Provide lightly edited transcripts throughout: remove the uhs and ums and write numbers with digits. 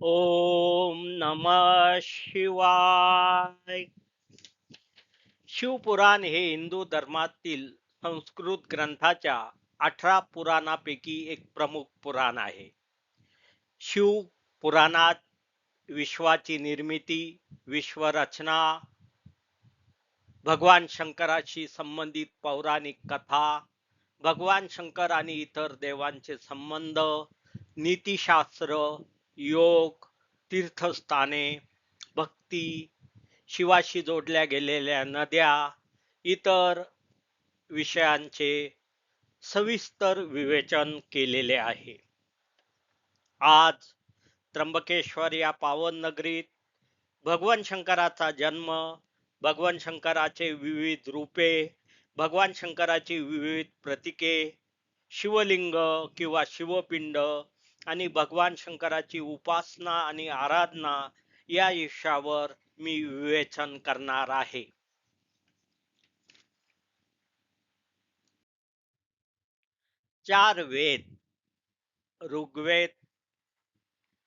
ओम नमः शिवाय. शिवपुराण हे हिंदू धर्मातील संस्कृत ग्रंथाच्या 18 पुराणापैकी एक प्रमुख पुराण आहे. शिव पुराणात विश्वाची निर्मिती, विश्वरचना, भगवान शंकराशी संबंधित पौराणिक कथा, भगवान शंकर आणि इतर देवांचे संबंध, नीतिशास्त्र, योग, तीर्थस्थाने, भक्ती, शिवाशी जोडल्या गेलेल्या नद्या, इतर विषयांचे सविस्तर विवेचन केलेले आहे. आज त्र्यंबकेश्वर या पावन नगरीत भगवान शंकराचा जन्म, भगवान शंकराचे विविध रूपे, भगवान शंकराची विविध प्रतीके, शिवलिंग किंवा शिवपिंड आणि भगवान शंकराची उपासना आणि आराधना या विषयावर मी विवेचन करणार आहे. चार वेद, ऋग्वेद,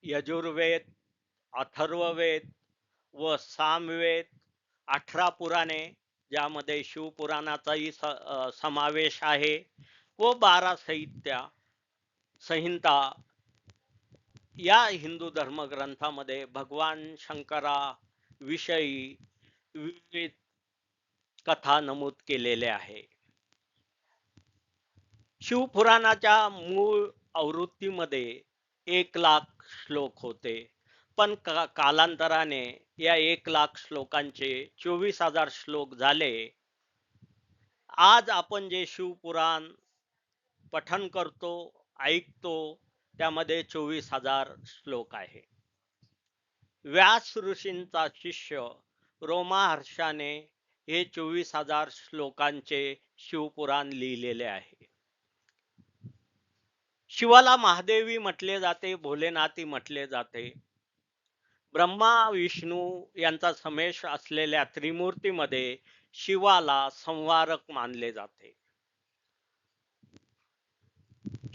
यजुर्वेद, अथर्ववेद व सामवेद, 18 पुराणे ज्यामध्ये शिवपुराणाचाही समावेश आहे व 12 संहिता या हिंदू धर्मग्रंथामध्ये भगवान शंकरा विषयी विविध कथा नमूद केलेल्या आहे. शिवपुराणाच्या मूळ आवृत्तीमध्ये 1,00,000 श्लोक होते, पण कालांतराने या 1,00,000 श्लोकांचे 24,000 श्लोक झाले. आज आपण जे शिवपुराण पठण करतो, ऐकतो, त्यामध्ये 24,000 श्लोक आहे. व्यास ऋषींचा शिष्य रोमाहर्षाने हे 24,000 श्लोकांचे शिवपुराण लिहिलेले आहे. शिवाला महादेवी म्हटले जाते, भोलेनाथी म्हटले जाते. ब्रह्मा विष्णू यांचा समेश असलेल्या त्रिमूर्तीमध्ये शिवाला संवारक मानले जाते.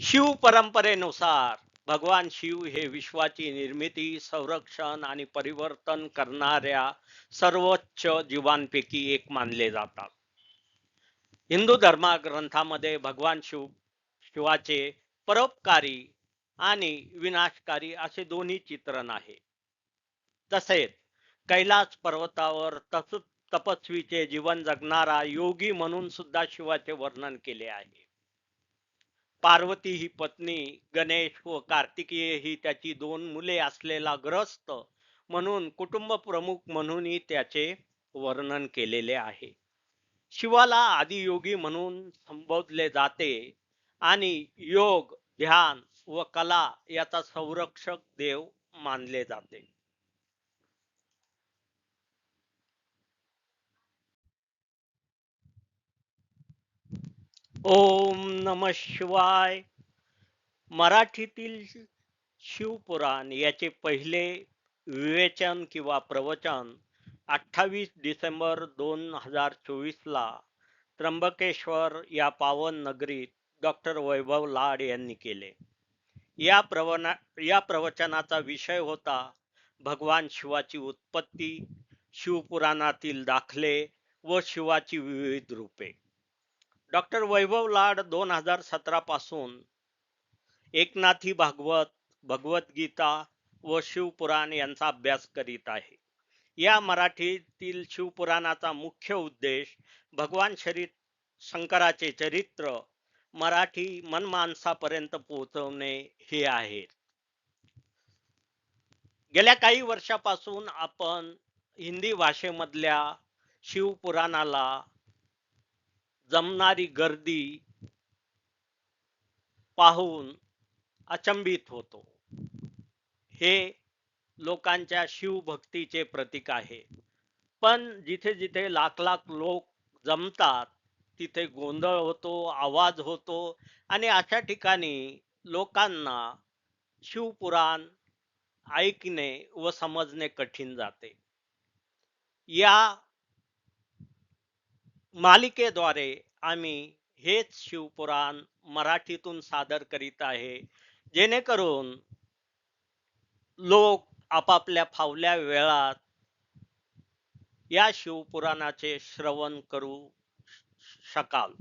शिव परंपरेनुसार भगवान शिव हे विश्वाची निर्मिती, संरक्षण आणि परिवर्तन करणाऱ्या सर्वोच्च जीवांपैकी एक मानले जातात. हिंदू धर्मग्रंथामध्ये भगवान शिवाचे परोपकारी आणि विनाशकारी असे दोन्ही चित्रण आहे. तसेच कैलास पर्वतावर तपस्वीचे जीवन जगणारा योगी म्हणून सुद्धा शिवाचे वर्णन केले आहे. पार्वती ही पत्नी, गणेश व कार्तिकेय ही त्याची 2 मुले असलेला ग्रस्त म्हणून कुटुंब प्रमुख म्हणूनही त्याचे वर्णन केलेले आहे. शिवाला आदियोगी म्हणून संबोधले जाते आणि योग, ध्यान व कला याचा संरक्षक देव मानले जाते. ओम नमः शिवाय. मराठीतील शिवपुराण याचे पहिले विवेचन किंवा प्रवचन 28 डिसेंबर 2024 ला त्र्यंबकेश्वर या पावन नगरीत डॉक्टर वैभव लाड यांनी केले. या प्रवचनाचा विषय होता भगवान शिवाची उत्पत्ती, शिवपुराणातील दाखले व शिवाची विविध रूपे. डॉक्टर वैभव लाड 2017 पासून एकनाथी भागवत, भगवद्गीता व शिवपुराण यांचा अभ्यास करीत आहे. या मराठीतील शिवपुराणाचा मुख्य उद्देश भगवान शंकराचे चरित्र मराठी मनमानसापर्यंत पोहोचवणे हे आहे. गेल्या काही वर्षापासून आपण हिंदी भाषेमधल्या शिवपुराणाला जमणारी गर्दी पाहून अचंबित होतो. हे लोकांच्या शिवभक्तीचे प्रतीक आहे. पण जिथे जिथे लाख लाख लोक जमतात तिथे गोंधळ होतो, आवाज होतो आणि अशा ठिकाणी लोकांना शिवपुराण ऐकणे व समजणे कठीण जाते. या मालिकेद्वारे आम्ही हेच शिवपुराण मराठीतून सादर करीत आहे, जेणेकरून लोक आपापल्या फावल्या वेळात या शिवपुराणाचे श्रवण करू शकाल.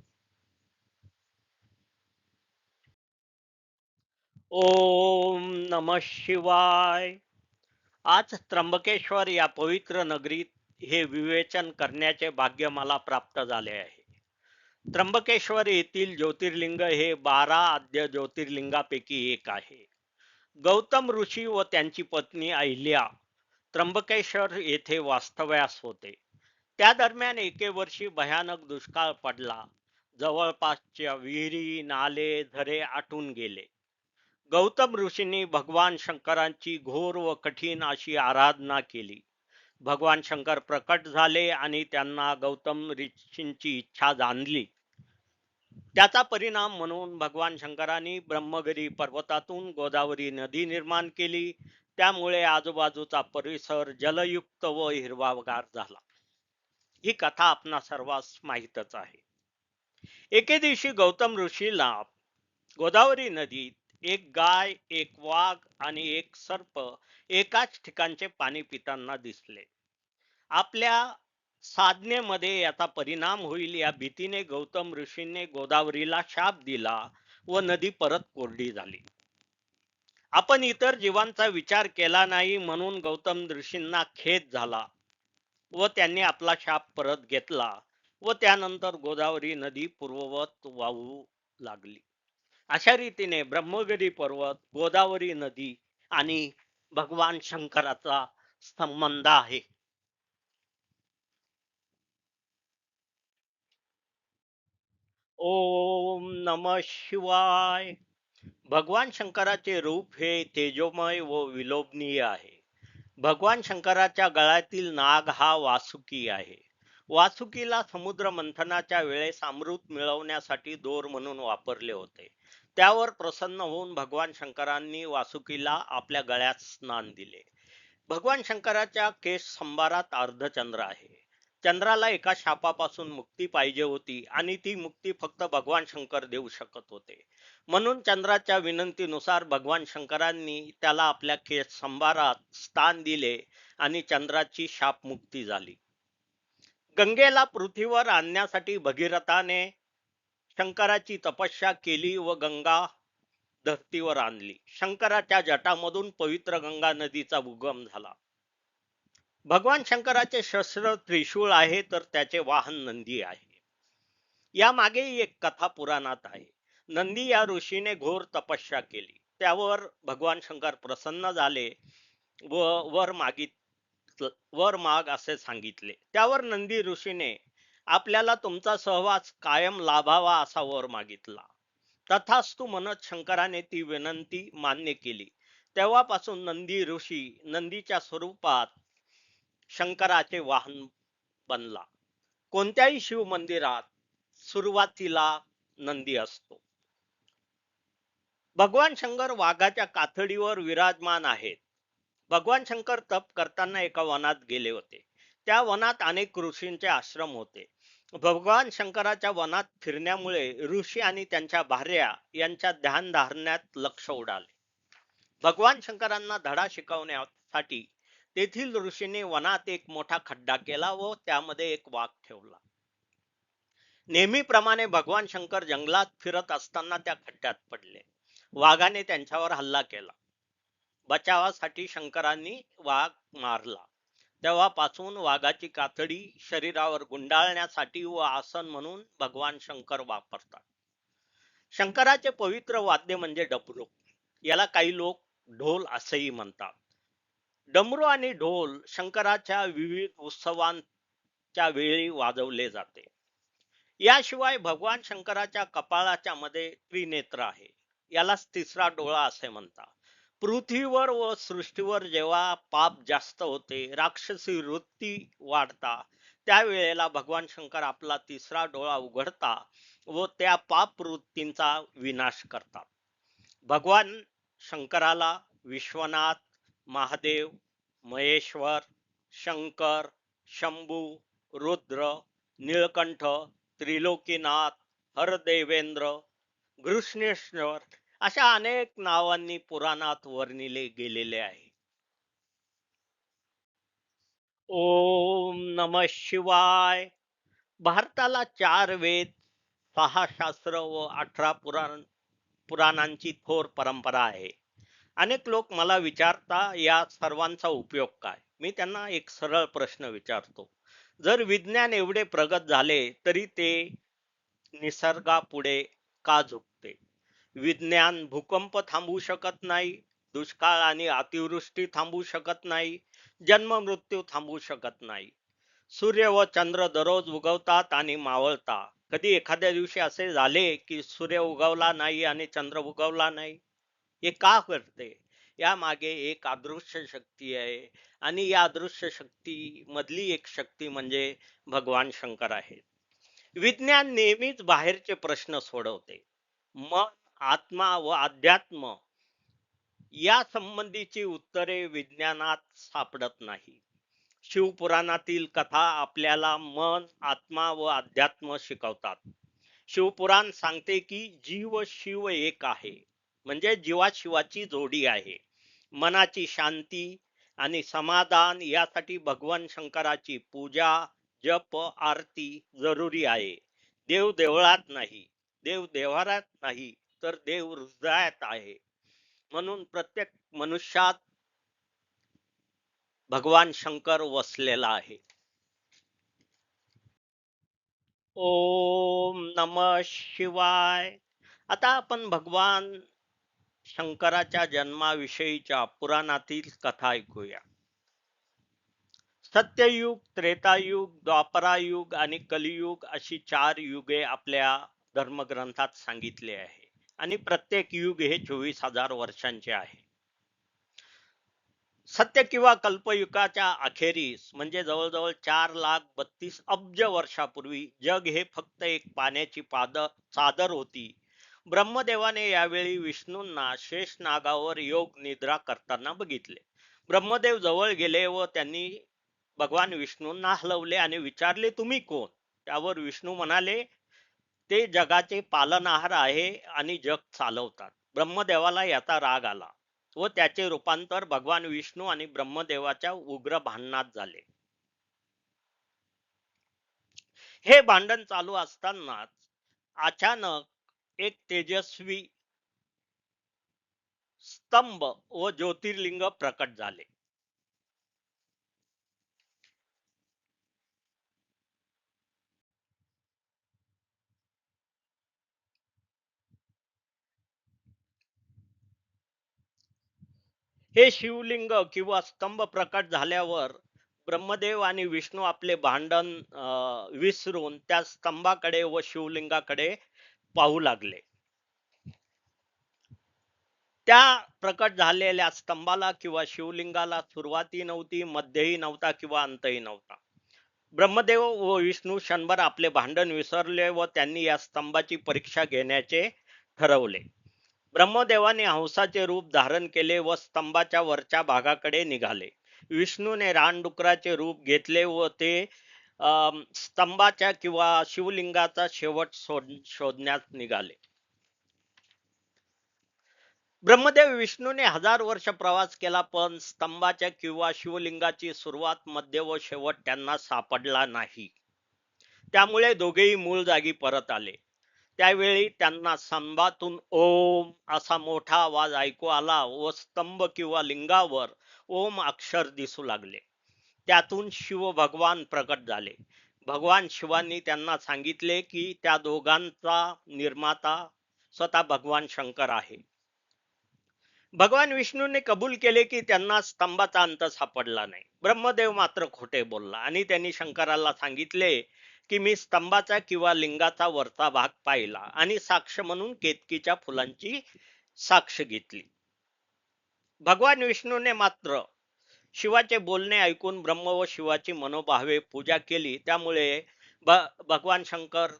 ओम नमः शिवाय. आज त्र्यंबकेश्वर या पवित्र नगरीत हे विवेचन करण्याचे भाग्य मला प्राप्त झाले आहे. त्र्यंबकेश्वर येथील ज्योतिर्लिंग हे 12 आद्य ज्योतिर्लिंगापैकी एक आहे. गौतम ऋषी व त्यांची पत्नी अहिल्या त्र्यंबकेश्वर येथे वास्तव्यास होते. त्या दरम्यान एके वर्षी भयानक दुष्काळ पडला. जवळपासच्या विहिरी, नाले, झरे आटून गेले. गौतम ऋषींनी भगवान शंकरांची घोर व कठीण अशी आराधना केली. भगवान शंकर प्रकट झाले आणि त्यांना गौतम ऋषींची इच्छा जाणली. त्याचा परिणाम म्हणून भगवान शंकरांनी ब्रह्मगिरी पर्वतातून गोदावरी नदी निर्माण केली. त्यामुळे आजूबाजूचा परिसर जलयुक्त व हिरवागार झाला. ही कथा आपणा सर्वांस माहीतच आहे. एके दिवशी गौतम ऋषीला गोदावरी नदीत एक गाय, एक वाघ आणि एक सर्प एकाच ठिकाणचे पाणी पिताना दिसले. आपल्या साधनेमध्ये याचा परिणाम होईल या भीतीने गौतम ऋषींनी गोदावरीला शाप दिला व नदी परत कोरडी झाली. आपण इतर जीवांचा विचार केला नाही म्हणून गौतम ऋषींना खेद झाला व त्यांनी आपला शाप परत घेतला व त्यानंतर गोदावरी नदी पूर्ववत वाहू लागली. अशा रीतीने ब्रह्मगिरी पर्वत, गोदावरी नदी आणि भगवान शंकराचा संबंध आहे. ओम नमः शिवाय. भगवान शंकराचे रूप हे तेजोमय व विलोभनीय आहे. भगवान शंकराच्या गळ्यातील नाग हा वासुकी आहे. वासुकीला समुद्र मंथनाच्या वेळेस अमृत मिळवण्यासाठी दोर म्हणून वापरले होते. त्यावर प्रसन्न होऊन भगवान शंकरांनी वासुकीला आपल्या गळ्यात स्नान दिले. भगवान शंकराच्या केश संभारात अर्धचंद्र आहे. चंद्राला एका शापापासून मुक्ती पाहिजे होती आणि ती मुक्ती फक्त भगवान शंकर देऊ शकत होते. म्हणून चंद्राच्या विनंतीनुसार भगवान शंकरांनी त्याला आपल्या केश संभारात स्थान दिले आणि चंद्राची शापमुक्ती झाली. गंगेला पृथ्वीवर आणण्यासाठी भगीरथाने शंकराची तपस्या केली व गंगा धरतीवर आणली. शंकराच्या जटामधून पवित्र गंगा नदीचा उगम झाला. भगवान शंकराचे शस्त्र त्रिशूळ आहे तर त्याचे वाहन नंदी आहे. या मागेही एक कथा पुराणात आहे. नंदी या ऋषीने घोर तपस्या केली. त्यावर भगवान शंकर प्रसन्न झाले व वर माग असे सांगितले. त्यावर नंदी ऋषीने आपल्याला तुमचा सहवास कायम लाभावा असा वर मागितला. तथास्तु म्हणत शंकराने ती विनंती मान्य केली. तेव्हापासून नंदी ऋषी नंदीच्या स्वरूपात शंकराचे वाहन बनला. कोणत्याही शिव मंदिरात सुरुवातीला नंदी असतो. भगवान शंकर वाघाच्या कातडीवर विराजमान आहेत. भगवान शंकर तप करताना एका वनात गेले होते. त्या वनात अनेक ऋषींचे आश्रम होते. भगवान शंकराच्या वनात फिरण्यामुळे ऋषी आणि त्यांच्या भार्या यांच्या ध्यान धारण्यात लक्ष उडाले. भगवान शंकरांना धडा शिकवण्यासाठी तेथील ऋषींनी वनात एक मोठा खड्डा केला व त्यामध्ये एक वाघ ठेवला. नेहमीप्रमाणे भगवान शंकर जंगलात फिरत असताना त्या खड्ड्यात पडले. वाघाने त्यांच्यावर हल्ला केला. बचावासाठी शंकरांनी वाघ मारला. तेव्हापासून वाघाची कातडी शरीरावर गुंडाळण्यासाठी व आसन म्हणून भगवान शंकर वापरतात. शंकराचे पवित्र वाद्य म्हणजे डमरू. याला काही लोक ढोल असेही म्हणतात. डमरू आणि ढोल शंकराच्या विविध उत्सवांच्या वेळी वाजवले जाते. याशिवाय भगवान शंकराच्या कपाळाच्या मध्ये त्रिनेत्र आहे. यालाच तिसरा डोळा असे म्हणतात. पृथ्वीवर व सृष्टीवर जेव्हा पाप जास्त होते, राक्षसी वृत्ती वाढता, त्यावेळेला भगवान शंकर आपला तिसरा डोळा उघडता व त्या पाप वृत्तींचा विनाश करतात. भगवान शंकराला विश्वनाथ, महादेव, महेश्वर, शंकर, शंभू, रुद्र, निळकंठ, त्रिलोकीनाथ, हरदेवेंद्र, घृष्णेश्वर अशा अनेक नावांनी पुराणात वर्णिले गेलेले आहे. ओम नमः शिवाय. भारताला 4 वेद, 6 शास्त्र व 18 पुराणांची थोर परंपरा आहे. अनेक लोक मला विचारता या सर्वांचा उपयोग काय. मी त्यांना एक सरळ प्रश्न विचारतो. जर विज्ञान एवढे प्रगत झाले तरी ते निसर्गापुढे का झुकते? विज्ञान भूकंप थांबवू शकत नाही, दुष्काळ आणि अतिवृष्टी थांबवू शकत नाही, जन्म मृत्यू थांबवू शकत नाही. सूर्य व चंद्र दररोज उगवतात आणि मावळतात. कधी एखाद्या दिवशी असे झाले की सूर्य उगवला नाही आणि चंद्र उगवला नाही? हे का करते? या मागे एक अदृश्य शक्ती आहे. आणि या अदृश्य शक्ती मधली एक शक्ती म्हणजे भगवान शंकर आहे. विज्ञान नेहमीच बाहेरचे प्रश्न सोडवते. मन, आत्मा व अध्यात्म या संबंधीची उत्तरे विज्ञानात सापडत नाही. शिवपुराणातील कथा आपल्याला मन, आत्मा व अध्यात्म शिकवतात. शिवपुराण सांगते की जीव शिव एक आहे, म्हणजे जीवा शिवाची जोडी आहे. मनाची शांती आणि समाधान यासाठी भगवान शंकराची पूजा, जप, आरती जरुरी आहे. देव देवळात नाही, देव देव्हारात नाही, तर देव हृदयात आहे. म्हणून प्रत्येक मनुष्यात भगवान शंकर वसलेला आहे. ओम नमः शिवाय. आता आपण भगवान शंकराच्या जन्माविषयीच्या पुराणातील कथा ऐकूया. सत्ययुग, त्रेतायुग, द्वापरायुग आणि कलियुग अशी 4 युगे आपल्या धर्मग्रंथात सांगितले आहे. आणि प्रत्येक युग हे 24,000 वर्षांचे आहे. सत्य किंवा कल्पयुगाच्या अखेरीस म्हणजे जवळजवळ 4,32,000 वर्षापूर्वी जग हे फक्त एक पाण्याची चादर होती. ब्रह्मदेवाने यावेळी विष्णूंना शेष नागावर योग निद्रा करताना बघितले. ब्रह्मदेव जवळ गेले व त्यांनी भगवान विष्णूंना हलवले आणि विचारले, तुम्ही कोण? त्यावर विष्णू म्हणाले, ते जगाचे पालनहार आहे आणि जग चालवतात. ब्रह्मदेवाला याचा राग आला व त्याचे रूपांतर भगवान विष्णू आणि ब्रह्मदेवाच्या उग्र भांडणात झाले. हे भांडण चालू असतानाच अचानक एक तेजस्वी स्तंभ व ज्योतिर्लिंग प्रकट झाले. हे शिवलिंग किंवा स्तंभ प्रकट झाल्यावर ब्रह्मदेव आणि विष्णू आपले भांडण विसरून त्या स्तंभाकडे व शिवलिंगाकडे पाहू लागले. त्या प्रकट झालेल्या स्तंभाला किंवा शिवलिंगाला सुरुवाती नव्हती, मध्यही नव्हता किंवा अंतही नव्हता. ब्रह्मदेव व विष्णू क्षणभर आपले भांडण विसरले व त्यांनी या स्तंभाची परीक्षा घेण्याचे ठरवले. ब्रह्मदेवाने हंसाचे रूप धारण केले व स्तंभाच्या वरच्या भागाकडे निघाले. विष्णूने रानडुकराचे रूप घेतले व ते स्तंभाच्या किंवा शिवलिंगाचा शेवट शोधण्यास निघाले. ब्रह्मदेव विष्णूने 1000 वर्ष प्रवास केला, पण स्तंभाच्या किंवा शिवलिंगाची सुरुवात, मध्य व शेवट त्यांना सापडला नाही. त्यामुळे दोघेही मूळ जागी परत आले. त्यावेळी त्यांना स्तंभातून ओम असा मोठा आवाज ऐकू आला व स्तंभ किंवा लिंगावर ओम अक्षर दिसू लागले. त्यातून शिव भगवान प्रकट झाले. भगवान शिवांनी त्यांना सांगितले की त्या दोघांचा निर्माता स्वतः भगवान शंकर आहे. भगवान विष्णूने कबूल केले की त्यांना स्तंभाचा अंत सापडला नाही. ब्रह्मदेव मात्र खोटे बोलला आणि त्यांनी शंकराला सांगितले की मी स्तंभाचा किंवा लिंगाचा वरचा भाग पाहिला आणि साक्ष म्हणून केतकीच्या फुलांची साक्ष घेतली. भगवान विष्णूने मात्र शिवाचे बोलणे ऐकून ब्रह्म व शिवाची मनोभावे पूजा केली. त्यामुळे भगवान शंकर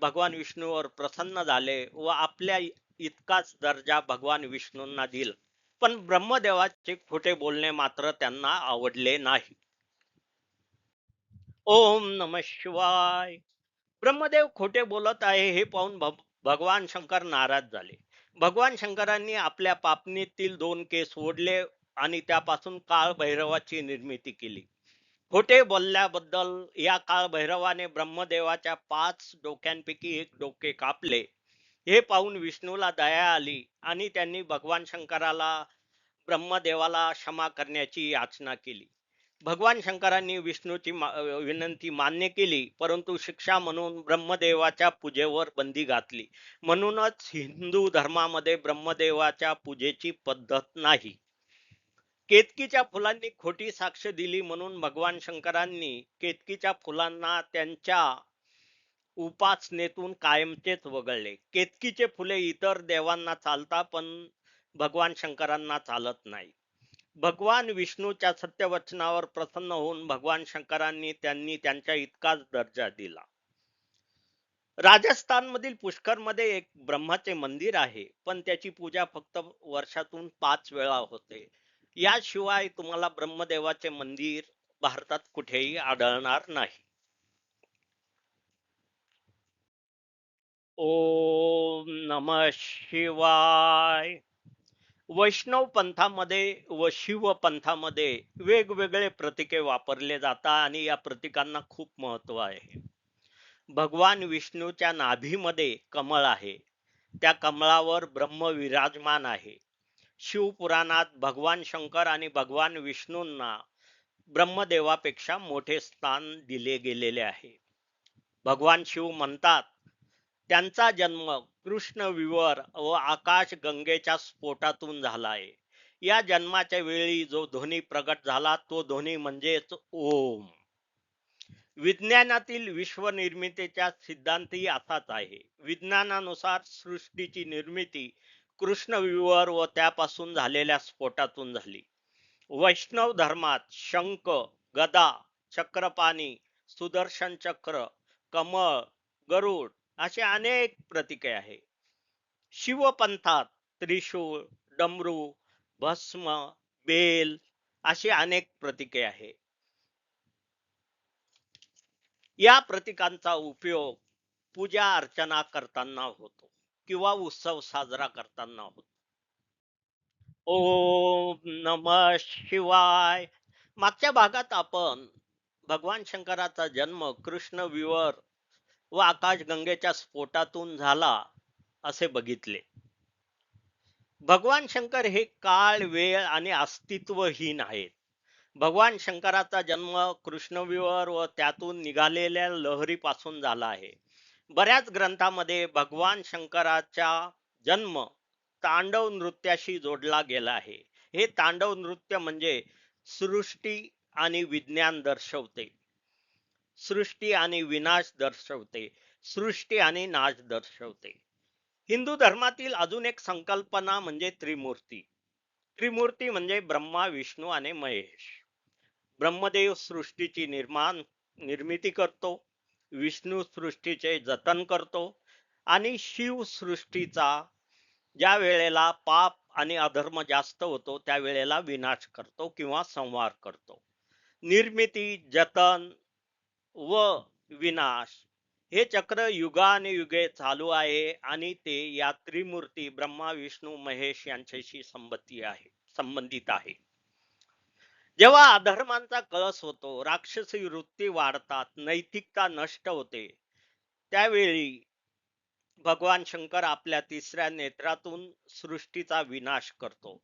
भगवान विष्णूवर प्रसन्न झाले व आपल्या इतकाच दर्जा भगवान विष्णूंना दिला. पण ब्रह्मदेवाचे खोटे बोलणे मात्र त्यांना आवडले नाही. ओम नमः शिवाय. ब्रह्मदेव खोटे बोलत आहे हे पाहून भगवान शंकर नाराज झाले. भगवान शंकरांनी आपल्या पापणीतील 2 केस ओढले आणि त्यापासून काळ भैरवाची निर्मिती केली. खोटे बोलल्याबद्दल या काळ भैरवाने ब्रह्मदेवाच्या 5 डोक्यांपैकी एक डोके कापले. हे पाहून विष्णूला दया आली आणि त्यांनी भगवान शंकराला ब्रह्मदेवाला क्षमा करण्याची याचना केली. भगवान शंकरांनी विष्णूची विनंती मान्य केली, परंतु शिक्षा म्हणून ब्रह्मदेवाच्या पूजेवर बंदी घातली. म्हणूनच हिंदू धर्मामध्ये ब्रह्मदेवाच्या पूजेची पद्धत नाही. केतकीच्या फुलांनी खोटी साक्ष दिली म्हणून भगवान शंकरांनी केतकीच्या फुलांना त्यांच्या उपासनेतून कायमचेच वगळले. केतकीचे फुले इतर देवांना चालतात, पण भगवान शंकरांना चालत नाही. भगवान विष्णूच्या सत्यवचनावर प्रसन्न होऊन भगवान शंकरांनी त्यांनी त्यांच्या इतकाच दर्जा दिला. राजस्थान मधील पुष्कर मध्ये एक ब्रह्माचे मंदिर आहे, पण त्याची पूजा फक्त वर्षातून 5 वेळा होते. याशिवाय तुम्हाला ब्रह्मदेवाचे मंदिर भारतात कुठेही आढळणार नाही. ओम नमः शिवाय. वैष्णव पंथामध्ये व शिव पंथामध्ये वेगवेगळे प्रतीके वापरले जातात आणि या प्रतीकांना खूप महत्व आहे. भगवान विष्णूच्या नाभीमध्ये कमळ आहे. त्या कमळावर ब्रह्म विराजमान आहे. शिवपुराणात भगवान शंकर आणि भगवान विष्णूंना ब्रह्मदेवापेक्षा मोठे स्थान दिले गेलेले आहे. भगवान शिव म्हणतात, त्यांचा जन्म कृष्ण विवर व आकाश गंगेच्या स्फोटातून झाला आहे. या जन्माच्या वेळी जो ध्वनी प्रगट झाला तो ध्वनी म्हणजेच ओम. विज्ञानातील विश्वनिर्मितीच्या सिद्धांतही असाच आहे. विज्ञानानुसार सृष्टीची निर्मिती कृष्ण विवर व त्यापासून झालेल्या स्फोटातून झाली. वैष्णव धर्मात शंख, गदा, चक्रपाणी, सुदर्शन चक्र, कमळ, गरुड असे अनेक प्रतीके आहे. शिवपंथात त्रिशूळ, डमरू, भस्म, बेल अशी अनेक प्रतीके आहे. या प्रतीकांचा उपयोग पूजा अर्चना करताना होतो किंवा उत्सव साजरा करताना होतो. ओम नमः शिवाय. मागच्या भागात आपण भगवान शंकराचा जन्म कृष्ण विवर व आकाश गंगेच्या स्फोटातून झाला असे बघितले. भगवान शंकर हे काळ, वेळ आणि अस्तित्वहीन आहेत. भगवान शंकराचा जन्म कृष्णविवर व त्यातून निघालेल्या लहरीपासून झाला आहे. बऱ्याच ग्रंथामध्ये भगवान शंकराचा जन्म तांडव नृत्याशी जोडला गेला आहे. हे तांडव नृत्य म्हणजे सृष्टी आणि विज्ञान दर्शवते, सृष्टी आणि विनाश दर्शवते, सृष्टी आणि नाश दर्शवते. हिंदू धर्मातील अजून एक संकल्पना म्हणजे त्रिमूर्ती. त्रिमूर्ती म्हणजे ब्रह्मा, विष्णू आणि महेश. ब्रह्मदेव सृष्टीची निर्मिती करतो, विष्णू सृष्टीचे जतन करतो आणि शिव सृष्टीचा ज्या वेळेला पाप आणि अधर्म जास्त होतो त्या वेळेला विनाश करतो किंवा संहार करतो. निर्मिती, जतन व विनाश हे चक्र युगानुयुगे चालू आहे आणि ते या त्रिमूर्ती ब्रह्मा, विष्णू, महेश यांच्याशी संबंधित आहे. जेव्हा अधर्मांचा कळस होतो, राक्षसी वृत्ती वाढतात, नैतिकता नष्ट होते, त्यावेळी भगवान शंकर आपल्या तिसऱ्या नेत्रातून सृष्टीचा विनाश करतो.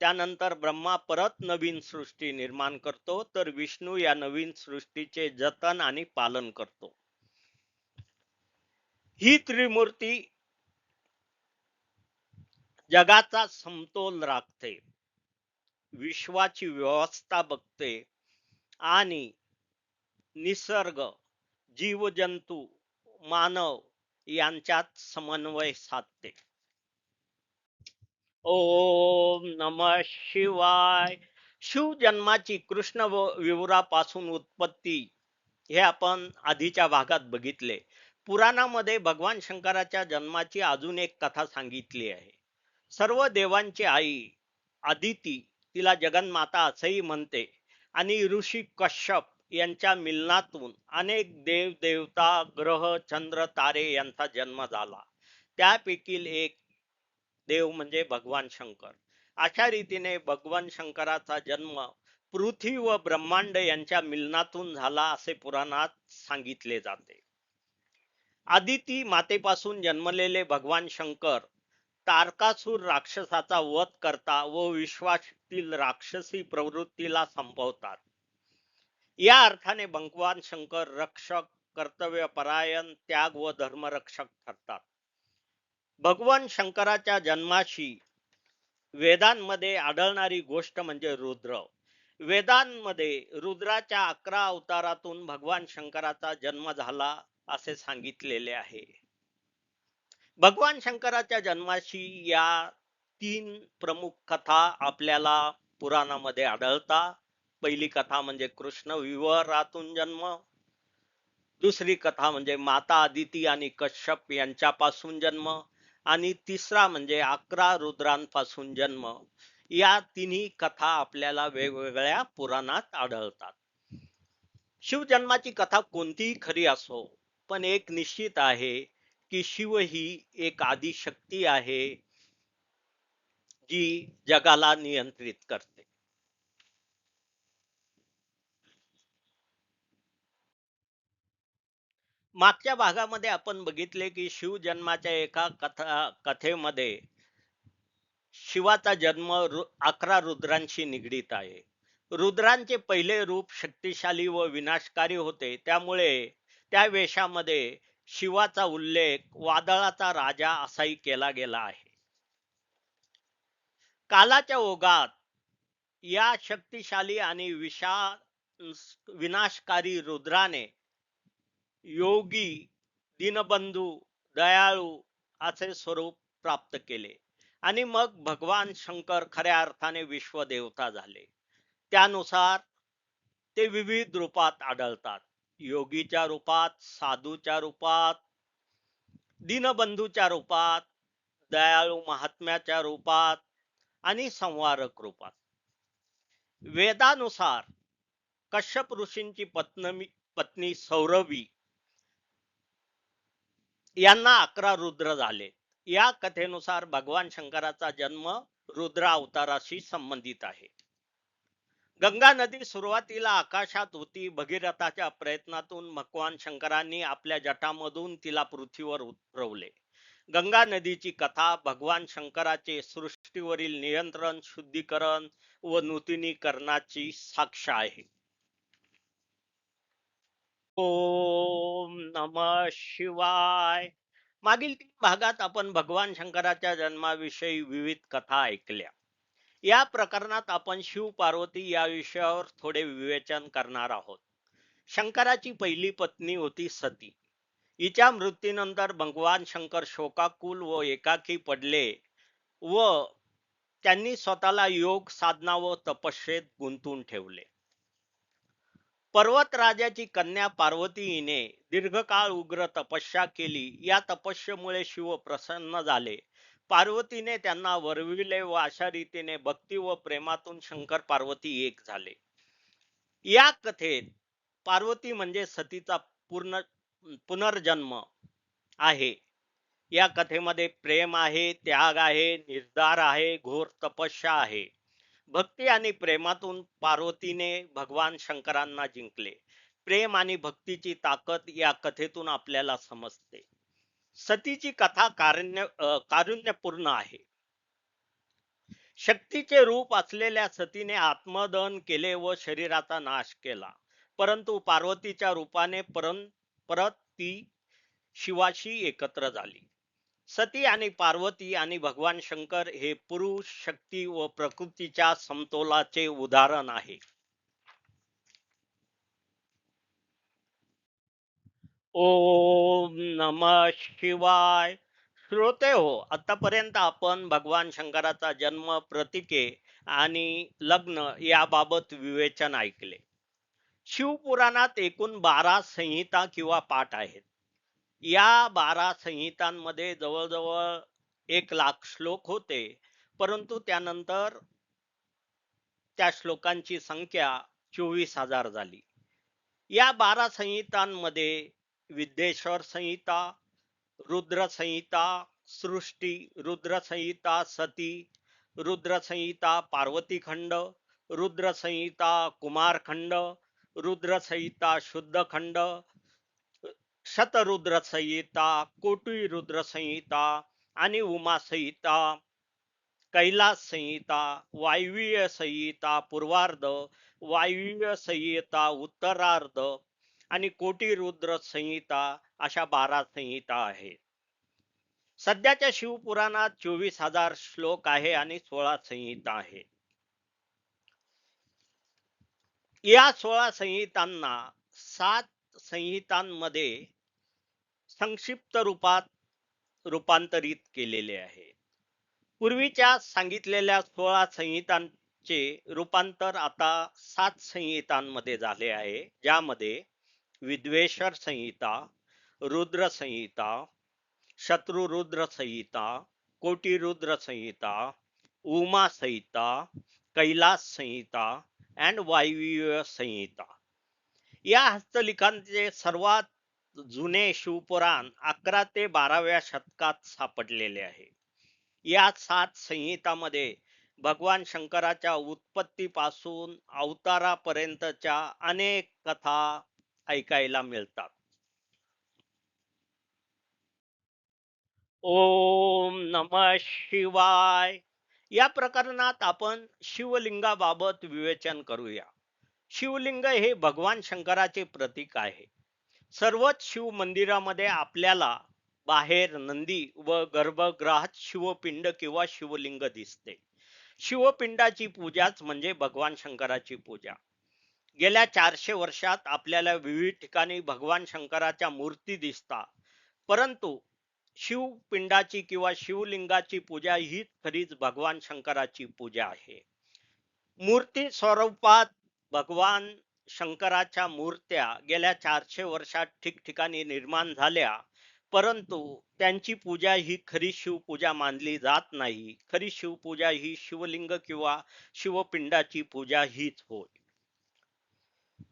त्यानंतर ब्रह्मा परत नवीन सृष्टी निर्माण करतो, तर विष्णू या नवीन सृष्टीचे जतन आणि पालन करतो. ही त्रिमूर्ती जगाचा समतोल राखते, विश्वाची व्यवस्था बघते आणि निसर्ग, जीवजंतू, मानव यांच्यात समन्वय साधते. ओम नमः शिवाय. शिव जन्माची कृष्ण विवरापासून उत्पत्ती हे आपण आधीच्या भागात बघितले. पुराणामध्ये भगवान शंकराच्या जन्माची अजून एक कथा सांगितली आहे. सर्व देवांची आई आदिती, तिला जगन्माता असेही म्हणते, आणि ऋषी कश्यप यांच्या मिलनातून अनेक देव देवता, ग्रह, चंद्र, तारे यांचा जन्म झाला. त्यापैकी एक देव म्हणजे भगवान शंकर. अशा रीतीने भगवान शंकराचा जन्म पृथ्वी व ब्रह्मांड यांच्या मिलनातून झाला असे पुराणात सांगितले जाते. आदिती मातेपासून जन्मलेले भगवान शंकर तारकासूर राक्षसाचा वध करता व विश्वातील राक्षसी प्रवृत्तीला संपवतात. या अर्थाने भगवान शंकर रक्षक, कर्तव्यपरायण, त्याग व धर्मरक्षक ठरतात. भगवान शंकराच्या जन्माशी वेदांमध्ये आढळणारी गोष्ट म्हणजे रुद्र. वेदांमध्ये रुद्राच्या 11 अवतारातून भगवान शंकराचा जन्म झाला असे सांगितलेले आहे. भगवान शंकराच्या जन्माशी या 3 प्रमुख कथा आपल्याला पुराणामध्ये आढळतात. पहिली कथा म्हणजे कृष्ण विवरातून जन्म, दुसरी कथा म्हणजे माता आदिती आणि कश्यप यांच्यापासून जन्म, आणि तिसरा म्हणजे 11 रुद्रांपासून जन्म. या तिन्ही कथा आपल्याला वेगवेगळ्या पुराणात आढळतात. शिवजन्माची कथा कोणतीही खरी असो, पण एक निश्चित आहे की शिव ही एक आदिशक्ती आहे जी जगाला नियंत्रित करते. मागच्या भागामध्ये आपण बघितले की शिवजन्माच्या एका कथेमध्ये शिवाचा जन्म 11 रुद्रांशी निगडीत आहे. रुद्रांचे पहिले रूप शक्तिशाली व विनाशकारी होते, त्यामुळे त्या वेशामध्ये शिवाचा उल्लेख वादळाचा राजा असाही केला गेला आहे. कालाच्या ओघात या शक्तिशाली आणि विनाशकारी रुद्राने योगी, दीनबंधू, दयाळू असे स्वरूप प्राप्त केले आणि मग भगवान शंकर खऱ्या अर्थाने विश्वदेवता झाले. त्यानुसार ते विविध रूपात आढळतात. योगीच्या रूपात, साधूच्या रूपात, दीनबंधूच्या रूपात, दयाळू महात्म्याच्या रूपात आणि संवारक रूपात. वेदानुसार कश्यप ऋषींची पत्नी सौरभी यांना 11 रुद्र झाले. या कथेनुसार भगवान शंकराचा जन्म रुद्र अवताराशी संबंधित आहे. गंगा नदी सुरुवातीला आकाशात होती. भगीरथाच्या प्रयत्नातून भगवान शंकरांनी आपल्या जटामधून तिला पृथ्वीवर उतरवले. गंगा नदीची कथा भगवान शंकराचे सृष्टीवरील नियंत्रण, शुद्धीकरण व नूतनीकरणाची साक्ष आहे. ओम नमः शिवाय. मागील 3 भागात आपण भगवान शंकराच्या जन्माविषयी विविध कथा ऐकल्या. या प्रकरणात आपण शिव पार्वती या विषयावर थोडे विवेचन करणार आहोत. शंकराची पहिली पत्नी होती सती. हिच्या मृत्यूनंतर भगवान शंकर शोकाकुल व एकाकी पडले व त्यांनी स्वतःला योग, साधना व तपस्येत गुंतवून ठेवले. पर्वतराजाची कन्या पार्वती हिने दीर्घकाळ उग्र तपस्या केली. या तपस्येमुळे शिव प्रसन्न झाले. पार्वतीने त्यांना वरविले व अशा रीतीने भक्ती व प्रेमातून शंकर पार्वती एक झाले. या कथेत पार्वती म्हणजे सतीचा पुनर्जन्म आहे. या कथेमध्ये प्रेम आहे, त्याग आहे, निर्धार आहे, घोर तपस्या आहे. भक्ती आणि प्रेमातून पार्वतीने भगवान शंकरांना जिंकले. प्रेम आणि भक्तीची ताकद या कथेतून आपल्याला समजते. सतीची कथा कारुण्यपूर्ण आहे. शक्तीचे रूप असलेल्या सतीने आत्मदहन केले व शरीराचा नाश केला, परंतु पार्वतीच्या रूपाने परत ती शिवाशी एकत्र झाली. सती आणि पार्वती आणि भगवान शंकर हे पुरुष, शक्ती व प्रकृतीच्या समतोलाचे उदाहरण आहे. ओम नमः शिवाय. श्रोते हो, आतापर्यंत आपण भगवान शंकराचा जन्म, प्रतीके आणि लग्न याबाबत विवेचन ऐकले. शिवपुराणात एकूण 12 संहिता किंवा पाठ आहेत. या 12 संहितांमध्ये जवळजवळ 1,00,000 श्लोक होते, परंतु त्यानंतर त्या श्लोकांची संख्या 24,000 झाली. या 12 संहितांमध्ये विद्येश्वर संहिता, रुद्र संहिता, सृष्टी, रुद्र संहिता, सती, रुद्र संहिता, पार्वती खंड, रुद्रसंहिता कुमारखंड, रुद्रसंहिता शुद्धखंड, शतरुद्र संहिता, कोटी रुद्र संहिता आणि उमा संहिता, कैलास संहिता, वायवीय संहिता पूर्वार्ध, वायवीय संहिता उत्तरार्ध आणि कोटी रुद्र संहिता अशा 12 संहिता आहेत. सध्याच्या शिवपुराणात 24,000 श्लोक आहे आणि 16 संहिता आहेत. या 16 संहितांना 7 संहितांमध्ये संक्षिप्त रूपात रूपांतरित केलेले आहे. पूर्वीच्या सांगितलेल्या 16 संहितांचे रूपांतर आता 7 संहितांमध्ये झाले आहे, ज्यामध्ये विद्वेश्वर संहिता, रुद्र संहिता, शत्रुरुद्र संहिता, कोटी रुद्र संहिता, उमा संहिता, कैलास संहिता अँड वायवीय संहिता. या हस्तलिखांचे सर्वात जुने शिवपुराण 11 ते 12व्या शतकात सापडलेले आहे. या 7 संहितामध्ये भगवान शंकराच्या उत्पत्तीपासून अवतारापर्यंतच्या अनेक कथा ऐकायला मिळतात. ओम नमः शिवाय. या प्रकरणात आपण शिवलिंगाबाबत विवेचन करूया. शिवलिंग हे भगवान शंकराचे प्रतीक आहे. सर्वच शिव मंदिरामध्ये आपल्याला बाहेर नंदी व गर्भगृहात शिवपिंड किंवा शिवलिंग दिसते. शिवपिंडाची पूजाच म्हणजे भगवान शंकराची पूजा. गेल्या 400 वर्षात आपल्याला विविध ठिकाणी भगवान शंकराच्या मूर्ती दिसतात, परंतु शिवपिंडाची किंवा शिवलिंगाची पूजा हीच खरीच भगवान शंकराची पूजा आहे. मूर्ती स्वरूपात भगवान शंकराच्या मूर्त्या गेल्या 400 वर्षात ठिकठिकाणी निर्माण झाल्या, परंतु त्यांची पूजा ही खरी शिवपूजा मानली जात नाही. खरी शिवपूजा ही शिवलिंग किंवा शिवपिंडाची पूजा हीच होय.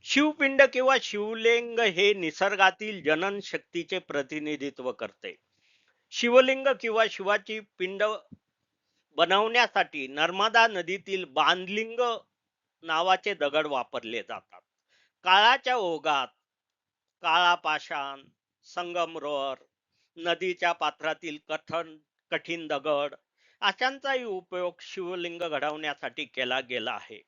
शिवपिंड किंवा शिवलिंग हे निसर्गातील जनन शक्तीचे प्रतिनिधित्व करते. शिवलिंग किंवा शिवाची पिंड बनवण्यासाठी नर्मदा नदीतील बांधलिंग नावाचे दगड वापरले जातात. काळाच्या ओघात काळा पाषाण, संगमरवर, नदीच्या पात्रातील कठीण दगड अशांचाही उपयोग शिवलिंग घडवण्यासाठी केला गेला आहे.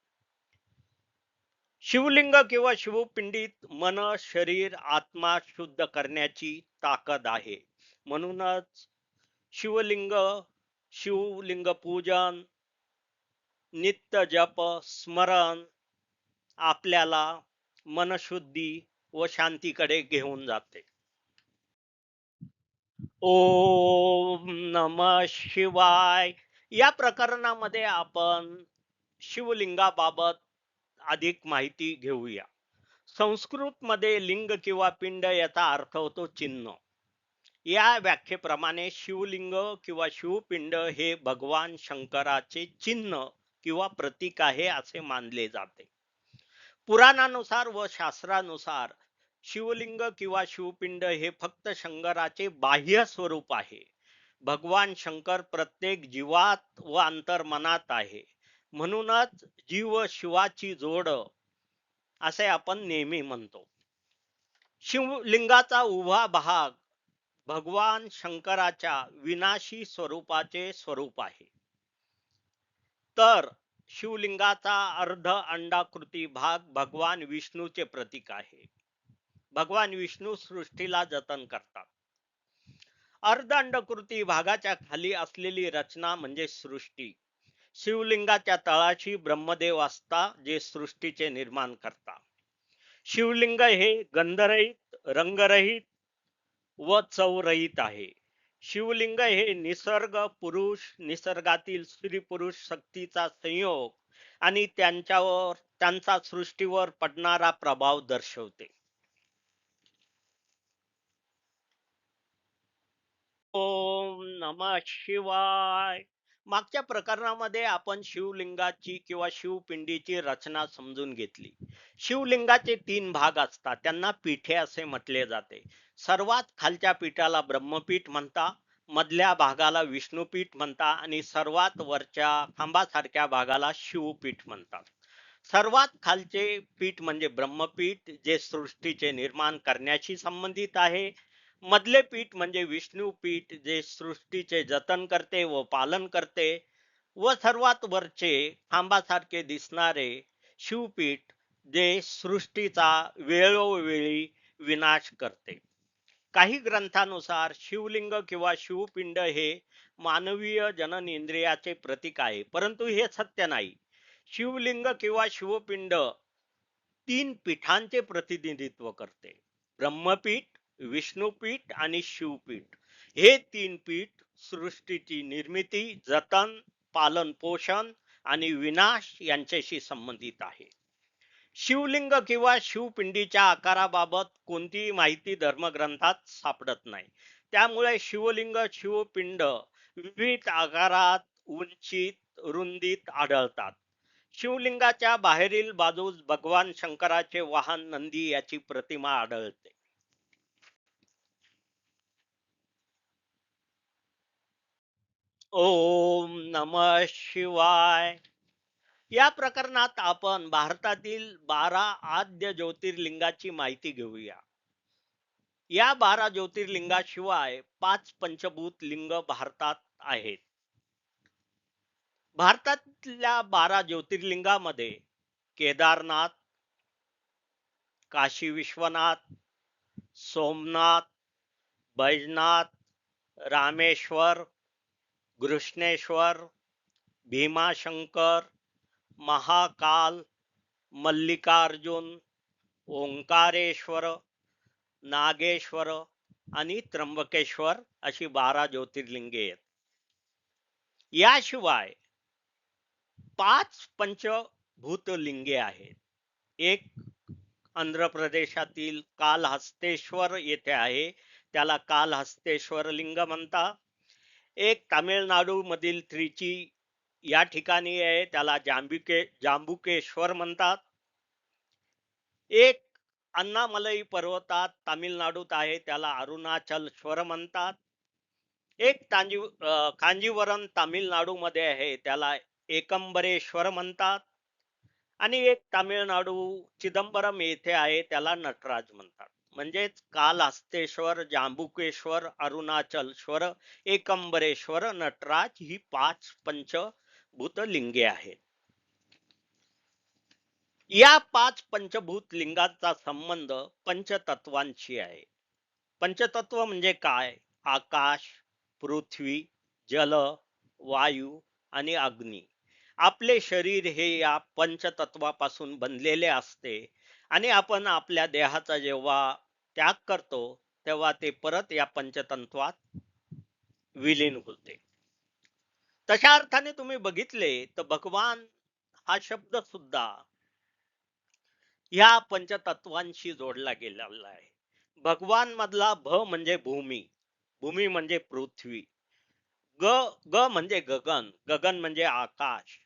शिवलिंग किंवा शिवपिंडीत मन, शरीर, आत्मा शुद्ध करण्याची ताकद आहे. म्हणूनच शिवलिंग, शिवलिंग पूजन, नित्य जप, स्मरण आपल्याला मनशुद्धी व शांतीकडे घेऊन जाते. ओम नमः शिवाय. या प्रकरणामध्ये आपण शिवलिंगाबाबत अधिक माहिती घेऊया. संस्कृत मध्ये लिंग किंवा पिंड याचा अर्थ होतो चिन्ह. या व्याख्येप्रमाणे शिवलिंग किंवा शिवपिंड हे भगवान शंकराचे चिन्ह किंवा प्रतीक आहे असे मानले जाते. पुराणानुसार व शास्त्रानुसार शिवलिंग किंवा शिवपिंड हे फक्त शंकराचे बाह्य स्वरूप आहे. भगवान शंकर प्रत्येक जीवात व अंतर्मनात आहे. म्हणूनच जीव शिवाची जोड असे आपण नेहमी म्हणतो. शिवलिंगाचा उभा भाग भगवान शंकराच्या विनाशी स्वरूपाचे स्वरूप आहे, तर शिवलिंगाचा अर्ध अंडाकृती भाग भगवान विष्णूचे प्रतीक आहे. भगवान विष्णू सृष्टीला जतन करतात. अर्ध अंडकृती भागाच्या खाली असलेली रचना म्हणजे सृष्टी. शिवलिंगाच्या तळाशी ब्रह्मदेव असतात, जे सृष्टीचे निर्माण करतात. शिवलिंग हे गंधरहित, रंगरहित व चवरहित आहे. शिवलिंग हे निसर्ग पुरुष, निसर्गातील स्त्री पुरुष शक्तीचा संयोग आणि त्यांचा सृष्टीवर पडणारा प्रभाव दर्शवते. ओम नमः शिवाय. मागच्या प्रकरणामध्ये आपण शिवलिंगाची किंवा शिवपिंडीची रचना समजून घेतली. शिवलिंगाचे 3 भाग असतात, त्यांना पीठे असे म्हटले जाते. सर्वात खालच्या पीठाला ब्रह्मपीठ म्हणतात, मधल्या भागाला विष्णुपीठ म्हणतात आणि सर्वात वरच्या खांबासारख्या भागाला शिवपीठ म्हणतात. सर्वात खालचे पीठ म्हणजे ब्रह्मपीठ, जे सृष्टीचे निर्माण करण्याशी संबंधित आहे. मधले पीठ म्हणजे विष्णू पीठ, जे सृष्टीचे जतन करते व पालन करते. व सर्वात वरचे खांबासारखे दिसणारे शिवपीठ, जे सृष्टीचा वेळोवेळी विनाश करते. काही ग्रंथानुसार शिवलिंग किंवा शिवपिंड हे मानवीय जनन इंद्रियाचे प्रतीक आहे, परंतु हे सत्य नाही. शिवलिंग किंवा शिवपिंड तीन पीठांचे प्रतिनिधित्व करते: ब्रह्मपीठ, विष्णुपीठ आणि शिवपीठ. हे तीन पीठ सृष्टीची निर्मिती, जतन, पालन पोषण आणि विनाश यांच्याशी संबंधित आहे. शिवलिंग किंवा शिवपिंडीच्या आकाराबाबत कोणतीही माहिती धर्मग्रंथात सापडत नाही. त्यामुळे शिवलिंग, शिवपिंड विविध आकारात, उंचीत, रुंदीत आढळतात. शिवलिंगाच्या बाहेरील बाजूस भगवान शंकराचे वाहन नंदी याची प्रतिमा आढळते. ओम नमः शिवाय. या प्रकरणात आपण भारतातील 12 आद्य ज्योतिर्लिंगाची माहिती घेऊया. या 12 ज्योतिर्लिंगाशिवाय 5 पंचभूत लिंग भारतात आहेत. भारतातल्या 12 ज्योतिर्लिंगामध्ये केदारनाथ, काशी विश्वनाथ, सोमनाथ, बैजनाथ, रामेश्वर, घृष्णेश्वर, भीमाशंकर, महाकाल, मल्लिकार्जुन, ओंकारेश्वर, नागेश्वर आणि त्र्यंबकेश्वर अशी 12 ज्योतिर्लिंगे आहेत. याशिवाय 5 पंचभूतलिंगे आहेत. एक आंध्र प्रदेशातील कालहस्तेश्वर येथे आहे, त्याला कालहस्तेश्वर लिंग म्हणतात. एक तामिळनाडू मधील त्रिची या ठिकाणी आहे, त्याला जांबुकेश्वर म्हणतात. एक अन्नामलई पर्वतात तामिळनाडूत आहे, त्याला अरुणाचलेश्वर म्हणतात. एक कांजीवरम तामिळनाडू मध्ये आहे, त्याला एकंबरेश्वर म्हणतात. आणि एक तामिळनाडू चिदंबरम येथे आहे, त्याला नटराज म्हणतात. म्हणजेच कालहस्तेश्वर, जांबुकेश्वर, अरुणाचलेश्वर, एकंबरेश्वर, नटराज ही 5 पंचभूत लिंगे आहेत. या 5 पंचभूत लिंगाचा संबंध पंचतत्वांशी आहे. पंचतत्व म्हणजे काय? आकाश, पृथ्वी, जल, वायू आणि अग्नी. आपले शरीर हे या पंचतत्वापासून बनलेले असते आणि आपण आपल्या देहाचा जेव्हा त्याग करतो तेव्हा ते परत या पंचतत्वात विलीन होते. तशा अर्थाने तुम्ही बघितले तर भगवान हा शब्द सुद्धा या पंचतत्वांशी जोडला गेलेला आहे. भगवान मधला भ म्हणजे भूमी, भूमी म्हणजे पृथ्वी, ग ग म्हणजे गगन, गगन म्हणजे आकाश,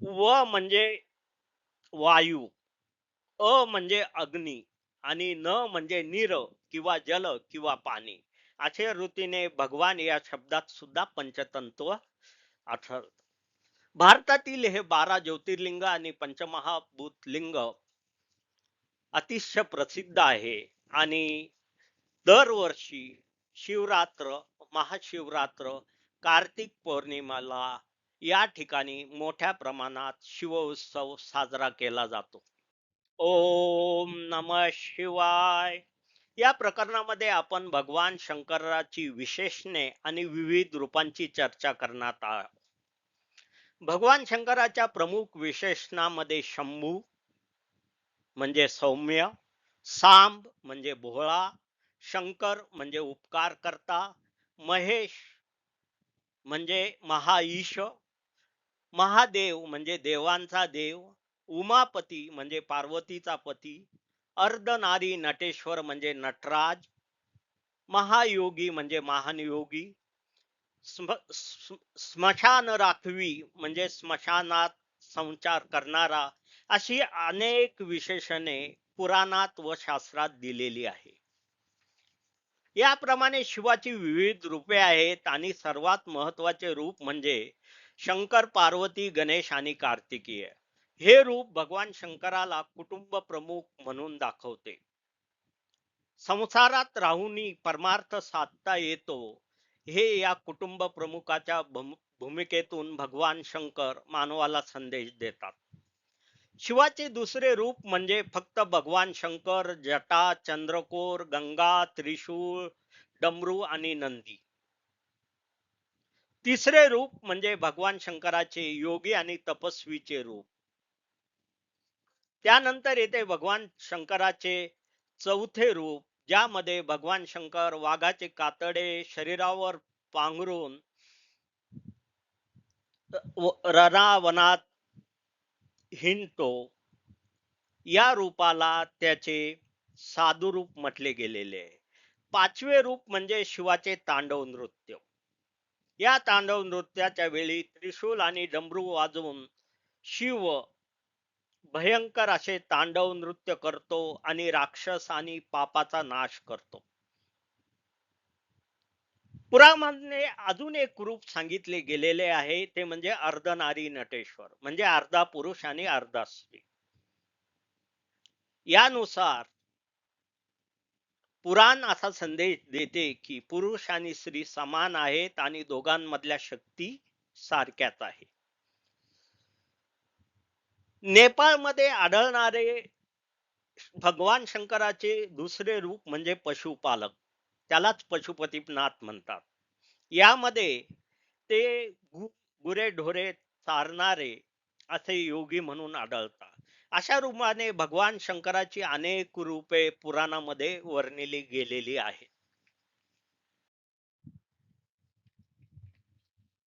व म्हणजे वायू, अ म्हणजे अग्नी आणि न म्हणजे नीर किंवा जल किंवा पाणी. अशा रीतीने भगवान या शब्दात सुद्धा पंचतत्व आढळतात. भारतातील हे 12 ज्योतिर्लिंग आणि पंचमहाभूत लिंग अतिशय प्रसिद्ध आहे आणि दरवर्षी शिवरात्र, महाशिवरात्र, कार्तिक पौर्णिमेला या ठिकाणी मोठ्या प्रमाणात शिव उत्सव साजरा केला जातो. ओम नमः शिवाय. या प्रकरणामध्ये आपण भगवान शंकराची विशेषणे आणि विविध रूपांची चर्चा करणार आहोत. भगवान शंकराच्या प्रमुख विशेषणामध्ये शंभू म्हणजे सौम्य, सांब म्हणजे भोळा, शंकर म्हणजे उपकार करता, महेश म्हणजे महाईश, महादेव म्हणजे देवांचा देव, उमापती म्हणजे पार्वतीचा पती, अर्धनारी नटेश्वर म्हणजे नटराज, महायोगी म्हणजे महान योगी, स्मशान राखवी म्हणजे स्मशानात संचार करणारा, अशी अनेक विशेषणे पुराणात व शास्त्रात दिलेली आहे. याप्रमाणे शिवाची विविध रूपे आहेत आणि सर्वात महत्वाचे रूप म्हणजे शंकर, पार्वती, गणेश आणि कार्तिकेय. हे रूप भगवान शंकराला कुटुंब प्रमुख म्हणून दाखवते. संसारात राहूनही परमार्थ साधता येतो, हे या कुटुंब प्रमुखाच्या भूमिकेतून भगवान शंकर मानवाला संदेश देतात. शिवाचे दुसरे रूप म्हणजे फक्त भगवान शंकर, जटा, चंद्रकोर, गंगा, त्रिशूळ, डमरू आणि नंदी. तिसरे रूप म्हणजे भगवान शंकराचे योगी आणि तपस्वीचे रूप. त्यानंतर येते भगवान शंकराचे चौथे रूप, ज्यामध्ये भगवान शंकर वाघाचे कातडे शरीरावर पांघरून रणावनात हिंडतो. या रूपाला त्याचे साधुरूप म्हटले गेलेले आहे. पाचवे रूप म्हणजे शिवाचे तांडव नृत्य. या तांडव नृत्याच्या वेळी त्रिशूल आणि डमरू वाजवून शिव भयंकर असे तांडव नृत्य करतो आणि राक्षस आणि पापाचा नाश करतो. पुराणामध्ये अजून एक रूप सांगितले गेलेले आहे, ते म्हणजे अर्धनारी नटेश्वर, म्हणजे अर्धा पुरुष आणि अर्धा स्त्री. यानुसार पुराण असा संदेश देते की पुरुष आणि स्त्री समान आहेत आणि दोघांमधल्या शक्ती सारख्याच आहेत. नेपाळमध्ये आढळणारे भगवान शंकराचे दुसरे रूप म्हणजे पशुपालक, त्यालाच पशुपतीनाथ म्हणतात. यामध्ये ते गुरेढोरे चारणारे असे योगी म्हणून आढळतात. अशा रूपाने भगवान शंकराची अनेक रूपे पुराणामध्ये वर्णिली गेलेली आहेत.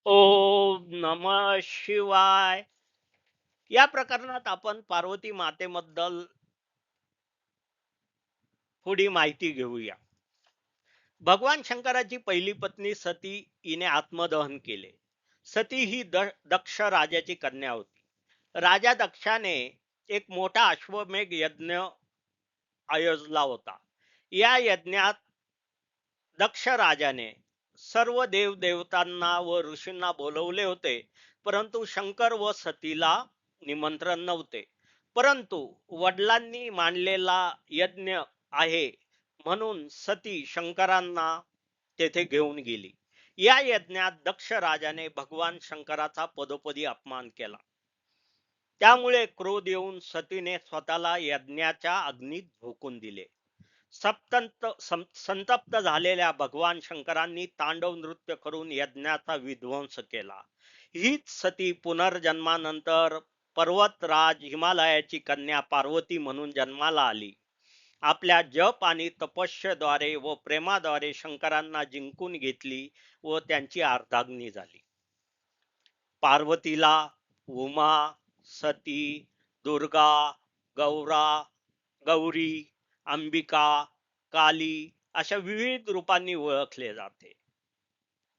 ओम नमः शिवाय. या प्रकरणात आपण पार्वती मातेबद्दल थोडी माहिती घेऊया. भगवान शंकराची पहिली पत्नी सती हिने आत्मदहन केले. सती ही दक्ष राजाची कन्या होती. राजा दक्षाने एक मोठा अश्वमेध यज्ञ आयोजला होता. या यज्ञात दक्ष राजाने सर्व देवदेवतांना व ऋषींना बोलवले होते, परंतु शंकर व सतीला निमंत्रण नव्हते. परंतु वडिलांनी मांडलेला यज्ञ आहे म्हणून सती शंकरांना तेथे घेऊन गेली. या यज्ञात दक्ष राजाने भगवान शंकराचा पदोपदी अपमान केला. त्यामुळे क्रोध येऊन सतीने स्वतःला यज्ञाच्या अग्नीत झोकून दिले. संतप्त झालेल्या भगवान शंकरांनी तांडव नृत्य करून यज्ञाचा विध्वंस केला. हीच सती पुनर्जन्मानंतर पर्वतराज हिमालयाची कन्या पार्वती म्हणून जन्माला आली. आपल्या जप आणि तपस्येद्वारे व प्रेमाद्वारे शंकरांना जिंकून घेतली व त्यांची अर्धांगिनी झाली. पार्वतीला उमा, सती, दुर्गा, गौरी, अंबिका, काली अशा विविध रूपांनी ओळखले जाते.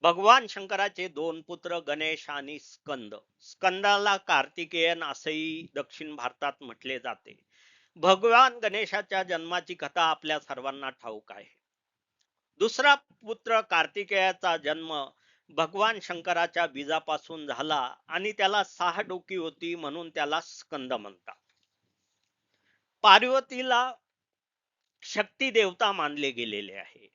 भगवान शंकराचे दोन पुत्र गणेश आणि स्कंद. स्कंदाला कार्तिकेयन असेही दक्षिण भारतात म्हटले जाते. भगवान गणेशाच्या जन्माची कथा आपल्या सर्वांना ठाऊक आहे. दुसरा पुत्र कार्तिकेयाचा जन्म भगवान शंकराच्या बीजापासून झाला आणि त्याला 6 डोकी होती म्हणून त्याला स्कंद म्हणतात. पार्वतीला शक्ती देवता मानले गेलेले आहे.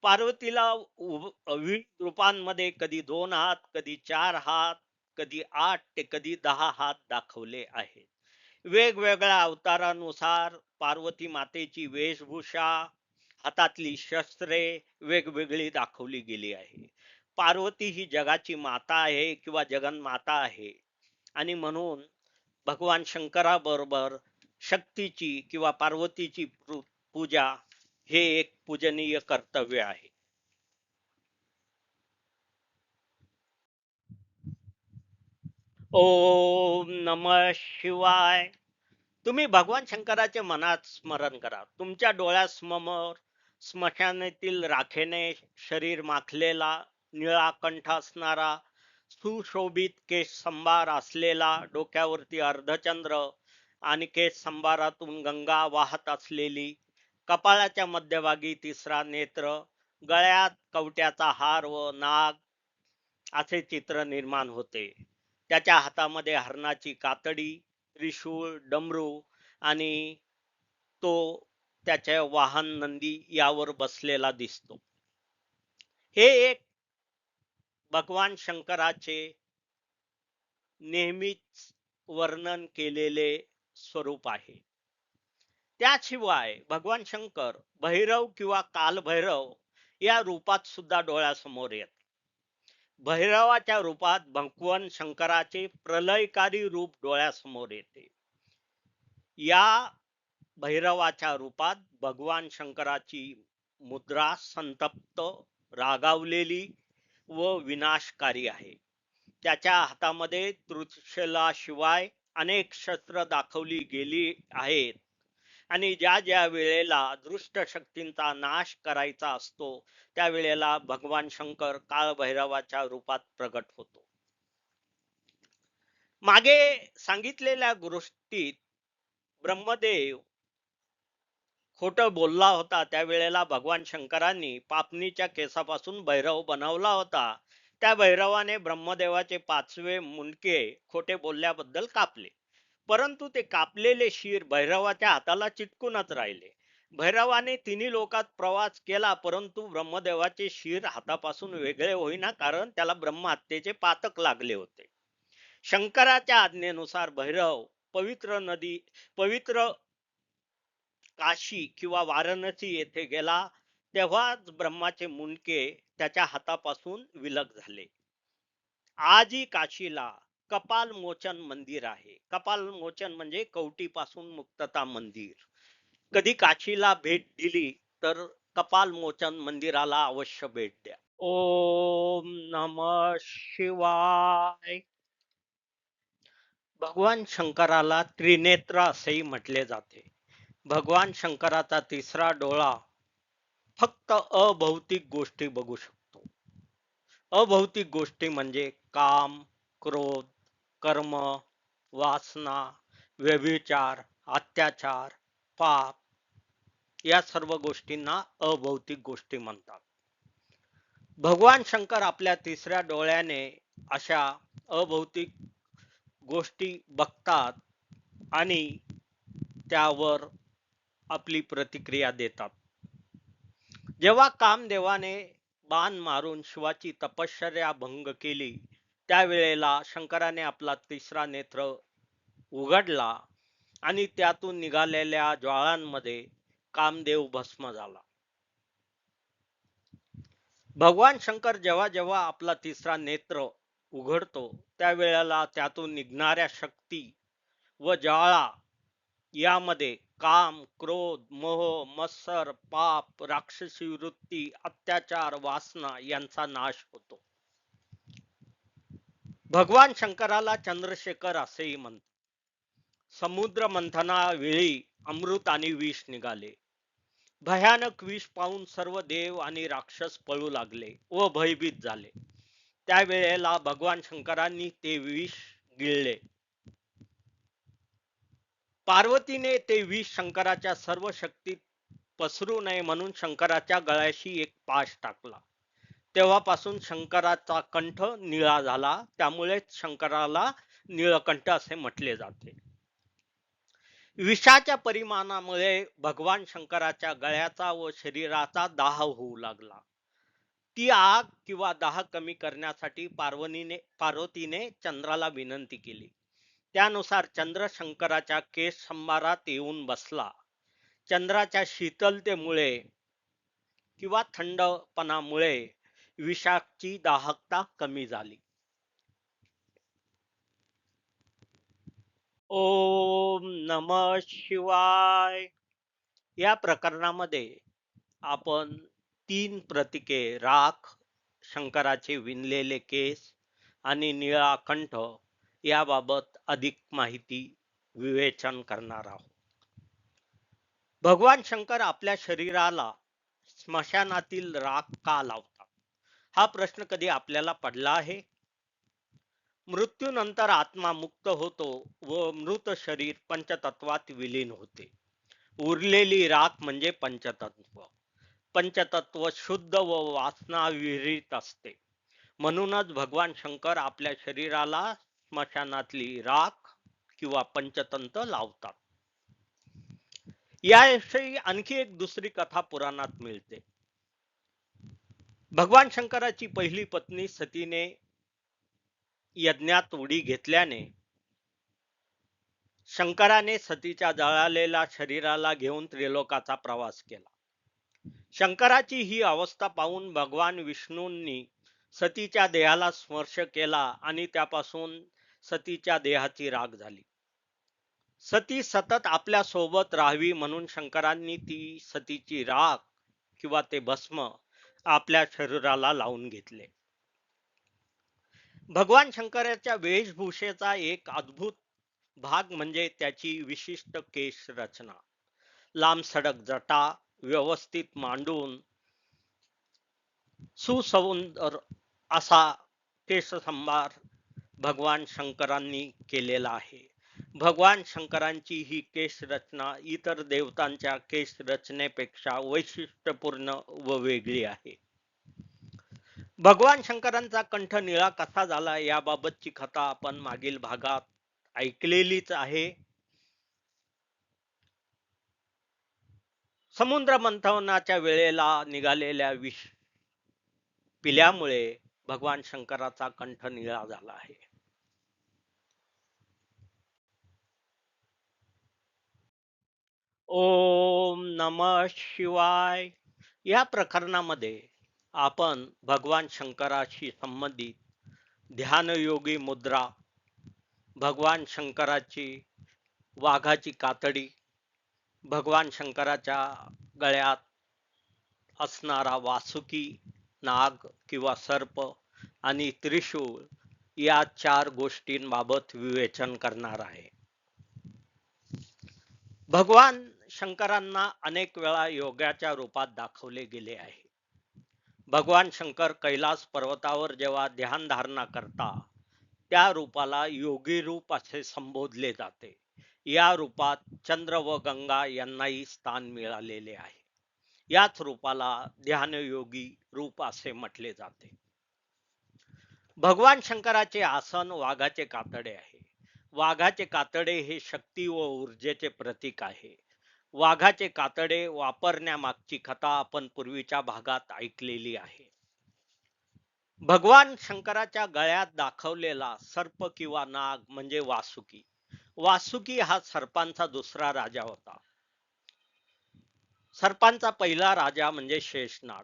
पार्वतीला विविध रूपांमध्ये कधी 2 हात, कधी 4 हात, कधी 8 ते कधी 10 हात दाखवले आहेत. वेगवेगळ्या अवतारानुसार पार्वती मातेची वेशभूषा, हातातली शस्त्रे वेगवेगळी दाखवली गेली आहे. पार्वती ही जगाची माता आहे किंवा जगन्माता आहे आणि म्हणून भगवान शंकराबरोबर शक्तीची किंवा पार्वतीची पूजा हे एक पूजनीय कर्तव्य आहे. ओम नमः शिवाय. तुम्ही भगवान शंकराचे मनात स्मरण करा. तुमच्या डोळ्यासमोर स्मशानातील राखेने शरीर माखलेला, निळा कंठ असणारा, सुशोभित केश संभार असलेला, डोक्यावरती अर्धचंद्र आणि केश संभारातून गंगा वाहत असलेली, कपाळाच्या मध्यभागी तिसरा नेत्र, गळ्यात कवट्याचा हार व नाग असे चित्र निर्माण होते. त्याच्या हातामध्ये हरणाची कातडी, त्रिशूळ, डमरू आणि तो त्याच्या वाहन नंदी यावर बसलेला दिसतो. हे एक भगवान शंकराचे नेहमीच वर्णन केलेले स्वरूप आहे. त्याशिवाय भगवान शंकर भैरव किंवा कालभैरव या रूपात सुद्धा डोळ्यासमोर येतात. भैरवाच्या रूपात भगवान शंकराचे प्रलयकारी रूप डोळ्यासमोर येते. या भैरवाच्या रूपात भगवान शंकराची मुद्रा संतप्त, रागावलेली व विनाशकारी आहे. त्याच्या हातामध्ये त्रिशूलाशिवाय अनेक शस्त्र दाखवली गेली आहेत आणि ज्या ज्या वेळेला दृष्ट शक्तींचा नाश करायचा असतो त्या वेळेला भगवान शंकर काळभैरवाच्या रूपात प्रगट होतो. मागे सांगितलेल्या गोष्टीत ब्रह्मदेव खोटं बोलला होता, त्यावेळेला भगवान शंकरांनी पापणीच्या केसापासून भैरव बनवला होता. त्या भैरवाने ब्रह्मदेवाचे 5वे मुंडके खोटे बोलल्याबद्दल कापले, परंतु ते कापलेले शीर भैरवाच्या हाताला चिटकूनच राहिले. भैरवाने तिन्ही लोकात प्रवास केला, परंतु ब्रह्मदेवाचे शीर हातापासून वेगळे होईना, कारण त्याला ब्रह्महत्येचे पातक लागले होते. शंकराच्या आज्ञेनुसार भैरव पवित्र काशी किंवा वाराणसी येथे गेला, तेव्हाच ब्रह्माचे मुंडके त्याच्या हातापासून विलग झाले. आजही काशीला कपाल मोचन मंदिर आहे. कपाल मोचन म्हणजे कवटीपासून मुक्तता मंदिर. कधी काशीला भेट दिली तर कपाल मोचन मंदिराला अवश्य भेट द्या. ओम नमः शिवाय. भगवान शंकराला त्रिनेत्र असेही म्हटले जाते. भगवान शंकराचा तिसरा डोळा फक्त अभौतिक गोष्टी बघू शकतो. अभौतिक गोष्टी म्हणजे काम, क्रोध, कर्म, वासना, व्यभिचार, अत्याचार, पाप या सर्व गोष्टींना अभौतिक गोष्टी म्हणतात. भगवान शंकर आपल्या तिसऱ्या डोळ्याने अशा अभौतिक गोष्टी बघतात आणि त्यावर आपली प्रतिक्रिया देतात. जेव्हा कामदेवाने बाण मारून शिवाची तपश्चर्या भंग केली, त्यावेळेला शंकराने आपला तिसरा नेत्र उघडला आणि त्यातून निघालेल्या ज्वाळांमध्ये कामदेव भस्म झाला. भगवान शंकर जेव्हा जेव्हा आपला तिसरा नेत्र उघडतो त्यावेळेला त्यातून निघणाऱ्या शक्ती व ज्वाळा यामध्ये काम, क्रोध, मोह, मत्सर, पाप, राक्षसी वृत्ती, अत्याचार, वासना यांचा नाश होतो. भगवान शंकराला चंद्रशेखर असेही म्हणतात. समुद्र मंथनावेळी अमृत आणि विष निघाले. भयानक विष पाहून सर्व देव आणि राक्षस पळू लागले व भयभीत झाले. त्यावेळेला भगवान शंकरांनी ते विष गिळले. पार्वतीने ते विष शंकराच्या सर्व शक्तीत पसरू नये म्हणून शंकराच्या गळ्याशी एक पाश टाकला. तेव्हापासून शंकराचा कंठ निळा झाला, त्यामुळे शंकराला निळकंठ असे म्हटले जाते. विषाच्या परिमाणामुळे भगवान शंकराच्या गळ्याचा व शरीराचा दाह होऊ लागला. ती आग किंवा दाह कमी करण्यासाठी पार्वतीने चंद्राला विनंती केली. त्यानुसार चंद्र शंकराच्या केस संभारात येऊन बसला. चंद्राच्या शीतलतेमुळे किंवा थंडपणामुळे विषाची दाहकता कमी झाली. ओम नमः शिवाय. या प्रकरणामध्ये आपण 3 प्रतीके राख, शंकराचे विणलेले केस आणि निळा कंठ याबाबत अधिक माहिती विवेचन करणार आहोत. भगवान शंकर आपल्या शरीराला स्मशानातील राख का लावतात, हा प्रश्न कधी आपल्याला पडला आहे? मृत्यूनंतर आत्मा मुक्त होतो व मृत शरीर पंचतत्वात विलीन होते. उरलेली राख म्हणजे पंचतत्व. पंचतत्व शुद्ध व वासना विरहित असते. म्हणूनच भगवान शंकर आपल्या शरीराला स्मशानातली राख किंवा पंचतंत्र लावतात. याविषयी आणखी एक दुसरी कथा पुराणात मिळते. भगवान शंकराची पहिली पत्नी सतीने यज्ञात उडी घेतल्याने शंकराने सतीच्या जळालेल्या शरीराला घेऊन त्रिलोकाचा प्रवास केला. शंकराची ही अवस्था पाहून भगवान विष्णूंनी सतीच्या देहाला स्पर्श केला आणि त्यापासून सतीच्या देहाची राख झाली. सती सतत आपल्या सोबत राहावी म्हणून शंकरांनी ती सतीची राख किंवा ते भस्म आपल्या शरीराला लावून घेतले. भगवान शंकराच्या वेशभूषेचा एक अद्भुत भाग म्हणजे त्याची विशिष्ट केश रचना. लांबसडक जटा व्यवस्थित मांडून सुसौंदर असा केशसंभार भगवान शंकरांनी केलेला आहे. भगवान शंकरांची ही केश रचना इतर देवतांच्या केश रचनेपेक्षा वैशिष्ट्यपूर्ण व वेगळी आहे. भगवान शंकरांचा कंठ निळा कसा झाला याबाबतची कथा आपण मागील भागात ऐकलेलीच आहे. समुद्र मंथनाच्या वेळेला निघालेल्या विष पिल्यामुळे भगवान शंकराचा कंठ निळा झाला आहे. ओम नमः शिवाय. या प्रकरणामध्ये आपण भगवान शंकराशी संबंधित ध्यानयोगी मुद्रा, भगवान शंकराची वाघाची कातडी, भगवान शंकराच्या गळ्यात असणारा वासुकी नाग किंवा सर्प आणि त्रिशूळ या 4 गोष्टींबाबत विवेचन करणार आहे. भगवान शंकरांना अनेक वेळा योगाच्या रूपात दाखवले गेले आहे. भगवान शंकर कैलास पर्वतावर जेव्हा ध्यान धारणा करता त्या रूपाला योगी रूप असे संबोधले जाते. या रूपात चंद्र व गंगा यांनाही स्थान मिळालेले आहे. याच रूपाला ध्यानयोगी रूप असे म्हटले जाते. भगवान शंकराचे आसन वाघाचे कातडे आहे. वाघाचे कातडे हे शक्ती व ऊर्जेचे प्रतीक आहे. वाघाचे कातडे वापरण्यामागची कथा आपण पूर्वीच्या भागात ऐकलेली आहे. भगवान शंकराच्या गळ्यात दाखवलेला सर्प किंवा नाग म्हणजे वासुकी. वासुकी हा सर्पांचा दुसरा राजा होता. सर्पांचा पहिला राजा म्हणजे शेषनाग.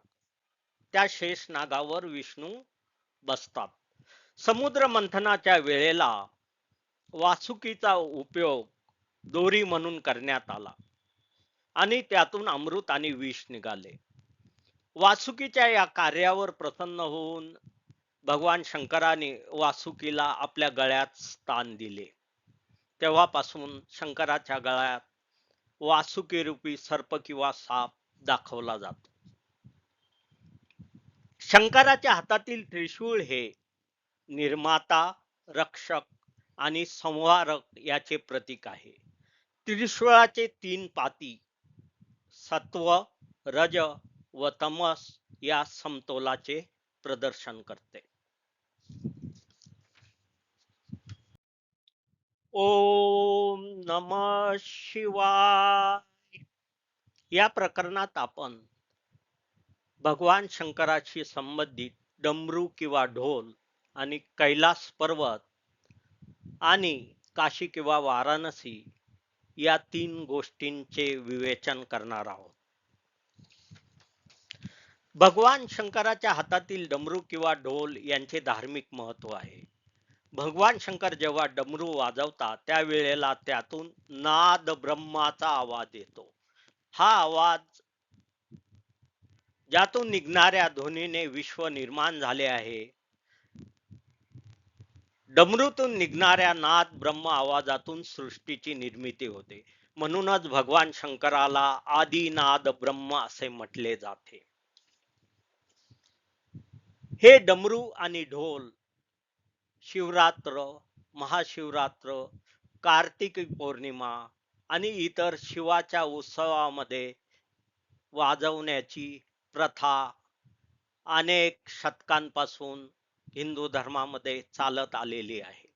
त्या शेषनागावर विष्णू बसतात. समुद्र मंथनाच्या वेळेला वासुकीचा उपयोग दोरी म्हणून करण्यात आला आणि त्यातून अमृत आणि विष निघाले. वासुकीच्या या कार्यावर प्रसन्न होऊन भगवान शंकराने वासुकीला आपल्या गळ्यात स्थान दिले. तेव्हापासून शंकराच्या गळ्यात वासुकी रूपी सर्प किंवा साप दाखवला जातो. शंकराच्या हातातील त्रिशूळ हे निर्माता, रक्षक आणि संहारक याचे प्रतीक आहे. त्रिशूळाचे 3 पाती सत्व, रज व तमस या समतोलाचे प्रदर्शन करते. ओम नमः शिवाय. या प्रकरणात आपण भगवान शंकराशी संबंधित डमरू किंवा ढोल आणि कैलास पर्वत आणि काशी किंवा वाराणसी या 3 गोष्टींचे विवेचन करणार आहोत. भगवान शंकराच्या हातातील डमरू किंवा ढोल यांचे धार्मिक महत्व आहे. भगवान शंकर जेव्हा डमरू वाजवतात त्यावेळेला त्यातून नाद ब्रह्माचा आवाज येतो. हा आवाज ज्यातून निघणाऱ्या ध्वनीने विश्व निर्माण झाले आहे. डमरूतून निघणाऱ्या नाद ब्रह्म आवाजातून सृष्टीची निर्मिती होते. म्हणूनच भगवान शंकराला आदिनाद ब्रह्म असे म्हटले जाते. हे डमरू आणि ढोल शिवरात्र, महाशिवरात्र, कार्तिकी पौर्णिमा आणि इतर शिवाच्या उत्सवामध्ये वाजवण्याची प्रथा अनेक शतकांपासून हिंदू धर्मामध्ये चालत आलेली आहे.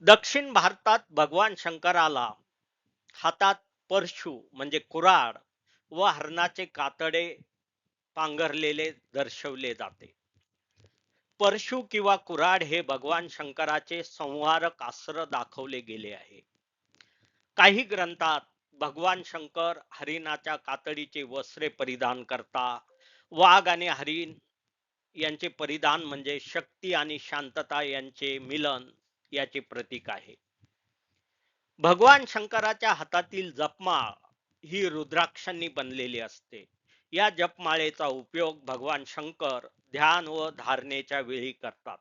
दक्षिण भारतात भगवान शंकराला हातात परशु म्हणजे कुऱ्हाड व हरणाचे कातडे पांघरलेले दर्शवले जाते. परशु किंवा कुऱ्हाड हे भगवान शंकराचे संहारक अस्त्र दाखवले गेले आहे. काही ग्रंथात भगवान शंकर हरिणाच्या कातडीचे वस्त्रे परिधान करता. वाघ आणि हरिण यांचे परिधान म्हणजे शक्ती आणि शांतता यांचे मिलन याचे प्रतीक आहे. भगवान शंकराच्या हातातील जपमाळ ही रुद्राक्षांनी बनलेली असते. या जपमाळेचा उपयोग भगवान शंकर ध्यान व धारणेच्या वेळी करतात.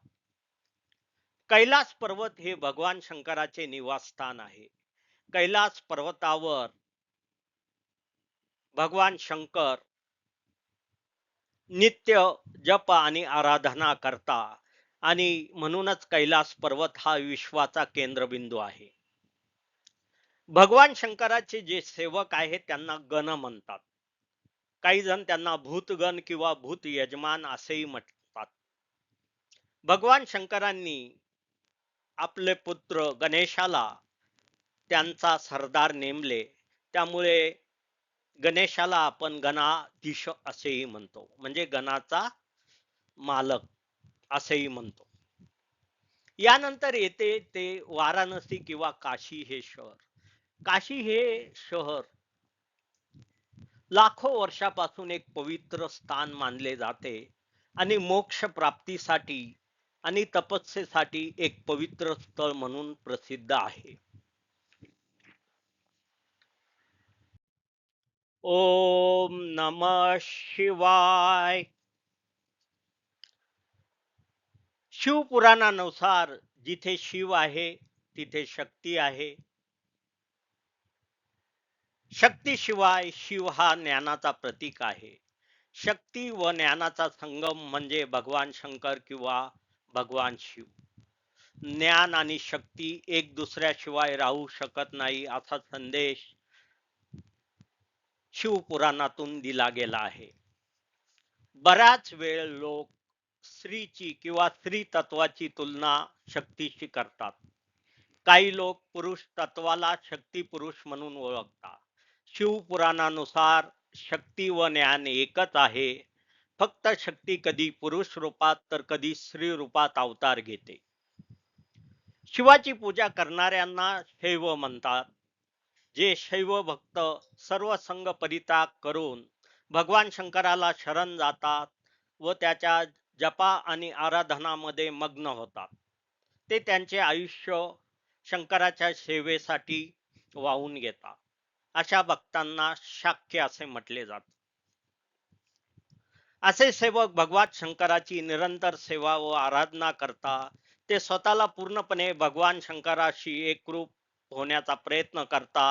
कैलास पर्वत हे भगवान शंकराचे निवासस्थान आहे. कैलास पर्वतावर भगवान शंकर नित्य जप आणि आराधना करता आणि म्हणूनच कैलास पर्वत हा विश्वाचा केंद्रबिंदू आहे. भगवान शंकराचे जे सेवक आहेत त्यांना गण म्हणतात. काही जण त्यांना भूतगण किंवा भूत यजमान असेही म्हणतात. भगवान शंकरांनी आपले पुत्र गणेशाला त्यांचा सरदार नेमले, त्यामुळे गणेशाला आपण गणाधीश असेही म्हणतो, म्हणजे गणाचा मालक असेही म्हणतो. यानंतर येते ते वाराणसी किंवा काशी हे शहर. काशी हे शहर लाखो वर्षापासून एक पवित्र स्थान मानले जाते आणि मोक्ष प्राप्तीसाठी आणि तपस्येसाठी एक पवित्र स्थळ म्हणून प्रसिद्ध आहे. ओम नमः शिवाय. शिवपुराणानुसार जिथे शिव आहे तिथे शक्ती आहे. शक्तीशिवाय शिव हा ज्ञानाचा प्रतीक आहे. शक्ती व ज्ञानाचा संगम म्हणजे भगवान शंकर किंवा भगवान शिव. ज्ञान आणि शक्ती एक दुसऱ्याशिवाय राहू शकत नाही असा संदेश शिवपुराणातून दिला गेला आहे. बराच वेळ लोक स्त्रीची किंवा स्त्री तत्वाची तुलना शक्तीशी करतात. काही लोक पुरुष तत्वाला शक्ती पुरुष म्हणून ओळखतात. शिवपुराणानुसार शक्ती व ज्ञान एकच आहे. फक्त शक्ती कधी पुरुष रूपात तर कधी स्त्री रूपात अवतार घेते. शिवाची पूजा करणाऱ्यांना शैव म्हणतात. जे शैव भक्त सर्व संग परित्याग करून भगवान शंकराला शरण जातात व त्याच्या जपा आणि आराधनामध्ये मग्न होतात, ते त्यांचे आयुष्य शंकराच्या सेवेसाठी वाहून घेतात. अशा भक्तांना शाक्य असे म्हटले जाते. असे सेवक भगवान शंकराची निरंतर सेवा व आराधना करता. ते स्वतःला पूर्णपणे भगवान शंकराशी एकरूप होण्याचा प्रयत्न करता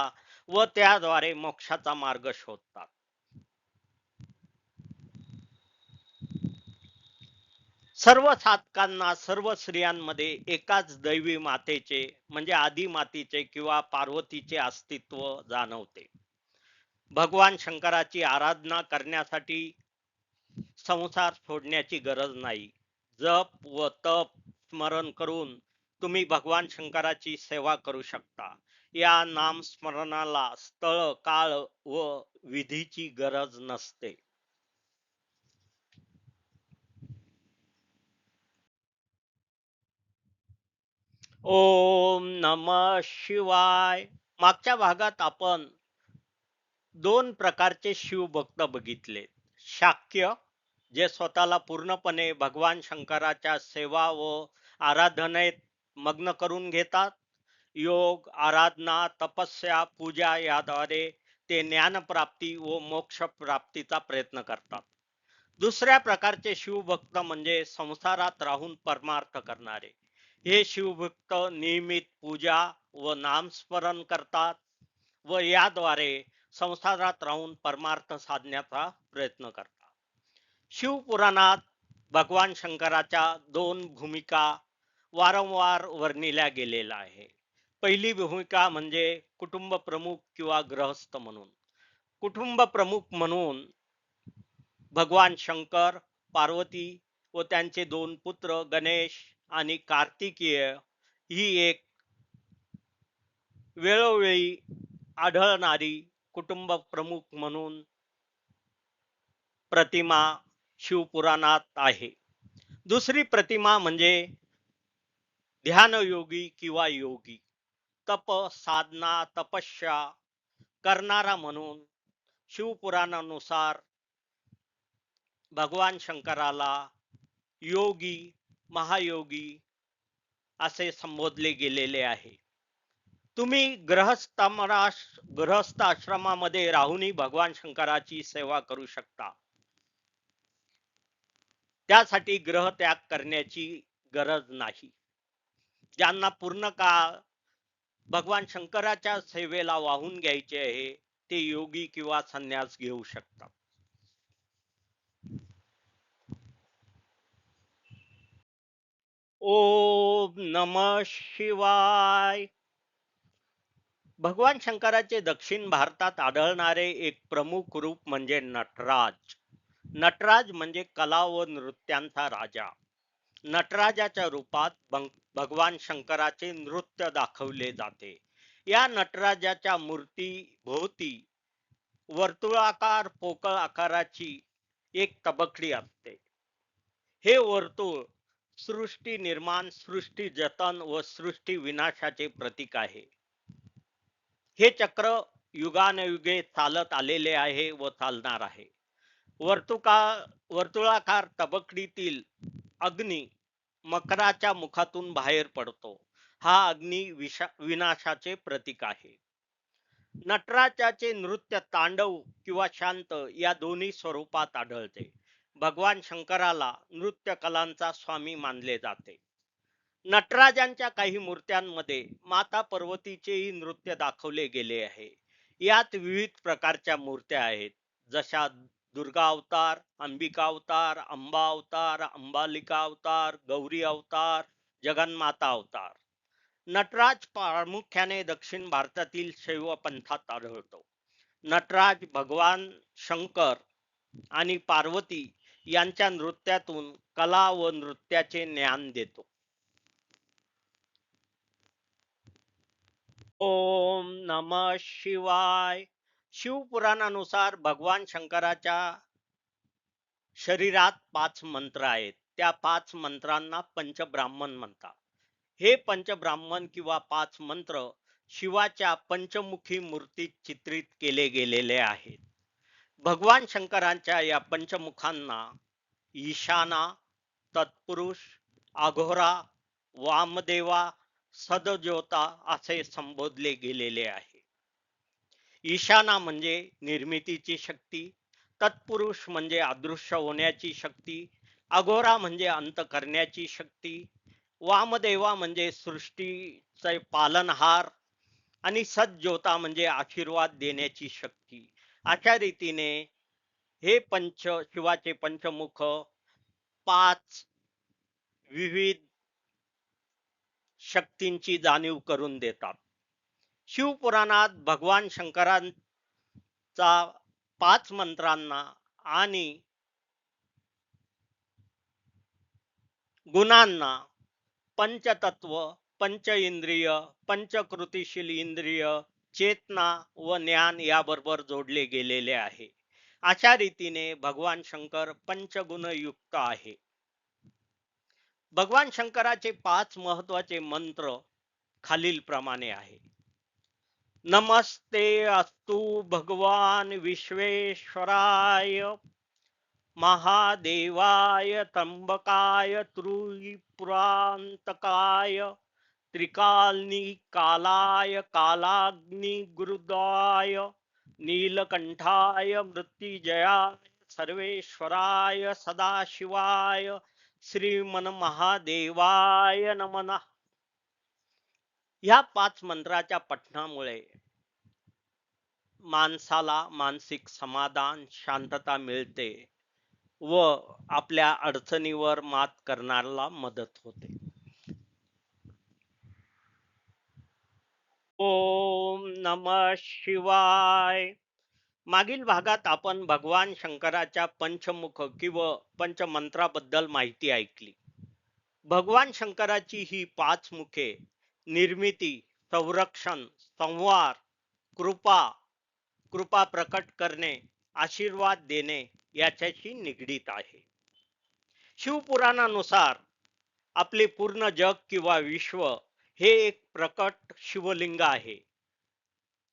व त्याद्वारे मोक्षाचा मार्ग शोधतात. सर्व साधकांना सर्व स्त्रियांमध्ये एकाच दैवी मातेचे म्हणजे आदी मातेचे किंवा पार्वतीचे अस्तित्व जाणवते. भगवान शंकराची आराधना करण्यासाठी संसार सोडण्याची गरज नाही. जप व तप स्मरण करून तुम्ही भगवान शंकराची सेवा करू शकता. या नाम स्मरणाला स्थळ काळ व विधीची गरज नसते. ओम नमः शिवाय. मागच्या भागात आपण दोन प्रकारचे शिवभक्त बघितले. शाक्य जे स्वतःला पूर्णपणे भगवान शंकराच्या सेवा व आराधनेत मग्न करून घेतात. योग आराधना तपस्या पूजा याद्वारे ते ज्ञानप्राप्ती व मोक्ष प्राप्तीचा प्रयत्न करतात. दुसऱ्या प्रकारचे शिवभक्त म्हणजे संसारात राहून परमार्थ करणारे. हे शिवभक्त नियमित पूजा व नामस्मरण करतात व याद्वारे संसारात राहून परमार्थ साधण्याचा प्रयत्न करतात. शिवपुराणात भगवान शंकराच्या दोन भूमिका वारंवार वर्णिल्या गेलेल्या आहे. पहिली भूमिका म्हणजे कुटुंब प्रमुख किंवा गृहस्थ म्हणून. कुटुंब प्रमुख म्हणून भगवान शंकर, पार्वती व त्यांचे दोन पुत्र गणेश आणि कार्तिकेय ही एक वेळोवेळी आढळणारी कुटुंब प्रमुख म्हणून प्रतिमा शिवपुराणात आहे. दुसरी प्रतिमा म्हणजे ध्यानयोगी किंवा योगी, तप साधना तपस्या करणारा म्हणून शिवपुराणानुसार भगवान शंकराला योगी, महायोगी असे संबोधले गेलेले आहे. तुम्ही गृहस्थ आश्रमामध्ये राहूनही भगवान शंकराची सेवा करू शकता. त्यासाठी ग्रह त्याग करण्याची गरज नाही. ज्यांना पूर्ण काळ भगवान शंकराच्या सेवेला वाहून घ्यायचे आहे ते योगी किंवा संन्यास घेऊ शकतात. ओम नमः शिवाय. भगवान शंकराचे दक्षिण भारतात आढळणारे एक प्रमुख रूप म्हणजे नटराज. नटराज म्हणजे कला व नृत्यांचा राजा. नटराजाच्या रूपात भगवान शंकराचे नृत्य दाखवले जाते. या नटराजाच्या मूर्ती भोवती वर्तुळाकार पोकळ आकाराची एक तबकडी असते. हे वर्तुळ सृष्टी निर्माण, सृष्टी जतन व सृष्टी विनाशाचे प्रतीक आहे. हे चक्र युगानयुगे चालत आलेले आहे व चालणार आहे. वर्तुळाकार तबकडीतील अग्नी मकराच्या मुखातून बाहेर पडतो. हा अग्नी विनाशाचे प्रतीक आहे. नटराजाचे नृत्य तांडव किंवा शांत या दोन्ही स्वरूपात आढळते. भगवान शंकराला नृत्य कलांचा स्वामी मानले जाते. नटराजांच्या काही मूर्त्यांमध्ये माता पार्वतीचेही नृत्य दाखवले गेले आहे. यात विविध प्रकारच्या मूर्त्या आहेत, जशा दुर्गा अवतार, अंबिका अवतार, अंबा अवतार, अंबालिका अवतार, गौरी अवतार, जगन्माता अवतार. नटराज प्रामुख्याने दक्षिण भारतातील शैव पंथात आढळतो. नटराज भगवान शंकर आणि पार्वती यांच्या नृत्यातून कला व नृत्याचे ज्ञान देतो. ओम नमः शिवाय. शिवपुराणानुसार भगवान शंकराच्या शरीरात 5 मंत्र आहेत. त्या 5 मंत्रांना पंचब्राह्मण म्हणतात. हे पंचब्राह्मण किंवा 5 मंत्र शिवाच्या पंचमुखी मूर्तीत चित्रित केले गेलेले आहेत. भगवान शंकरांच्या या पंचमुखांना ईशाना, तत्पुरुष, अघोरा, वामदेवा, सदज्योता असे संबोधले गेलेले आहे. ईशाना म्हणजे निर्मितीची शक्ती, तत्पुरुष म्हणजे अदृश्य होण्याची शक्ती, अघोरा म्हणजे अंत करण्याची शक्ती, वामदेवा म्हणजे सृष्टीचे पालनहार आणि सज्जोता म्हणजे आशीर्वाद देण्याची शक्ती. अशा रीतीने हे शिवाचे पंचमुख 5 विविध शक्तींची जाणीव करून देतात. शिवपुराणात भगवान शंकरांचा 5 मंत्रांना आणि गुणांना पंचतत्व, पंच इंद्रिय, पंचकृतीशील इंद्रिय, चेतना व ज्ञान याबरोबर जोडले गेलेले आहे. अशा रीतीने भगवान शंकर पंचगुण युक्त आहे. भगवान शंकराचे 5 महत्वाचे मंत्र खालील प्रमाणे आहे. नमस्ते अस्तु भगवान विश्वेश्वराय महादेवाय त्र्यंबकाय त्रिपुरांतकाय त्रिकालनी कालाय कालाग्नि गुरुदाय नीलकंठाय मृत्युंजयाय सर्वेश्वराय सदाशिवाय श्रीमन महादेवाय नमः. या 5 मंत्राच्या पठणामुळे माणसाला मानसिक समाधान, शांतता मिळते व आपल्या अडचणीवर मात करण्याला मदत होते. ओम नमः शिवाय. मागील भागात आपण भगवान शंकराच्या पंचमुख किंवा पंचमंत्राबद्दल माहिती ऐकली. भगवान शंकराची ही 5 मुखे निर्मिती, संरक्षण, संवार, कृपा, कृपा प्रकट करणे, आशीर्वाद देणे याच्याशी निगडीत आहे. शिवपुराणानुसार आपले पूर्ण जग किंवा विश्व हे एक प्रकट शिवलिंग आहे.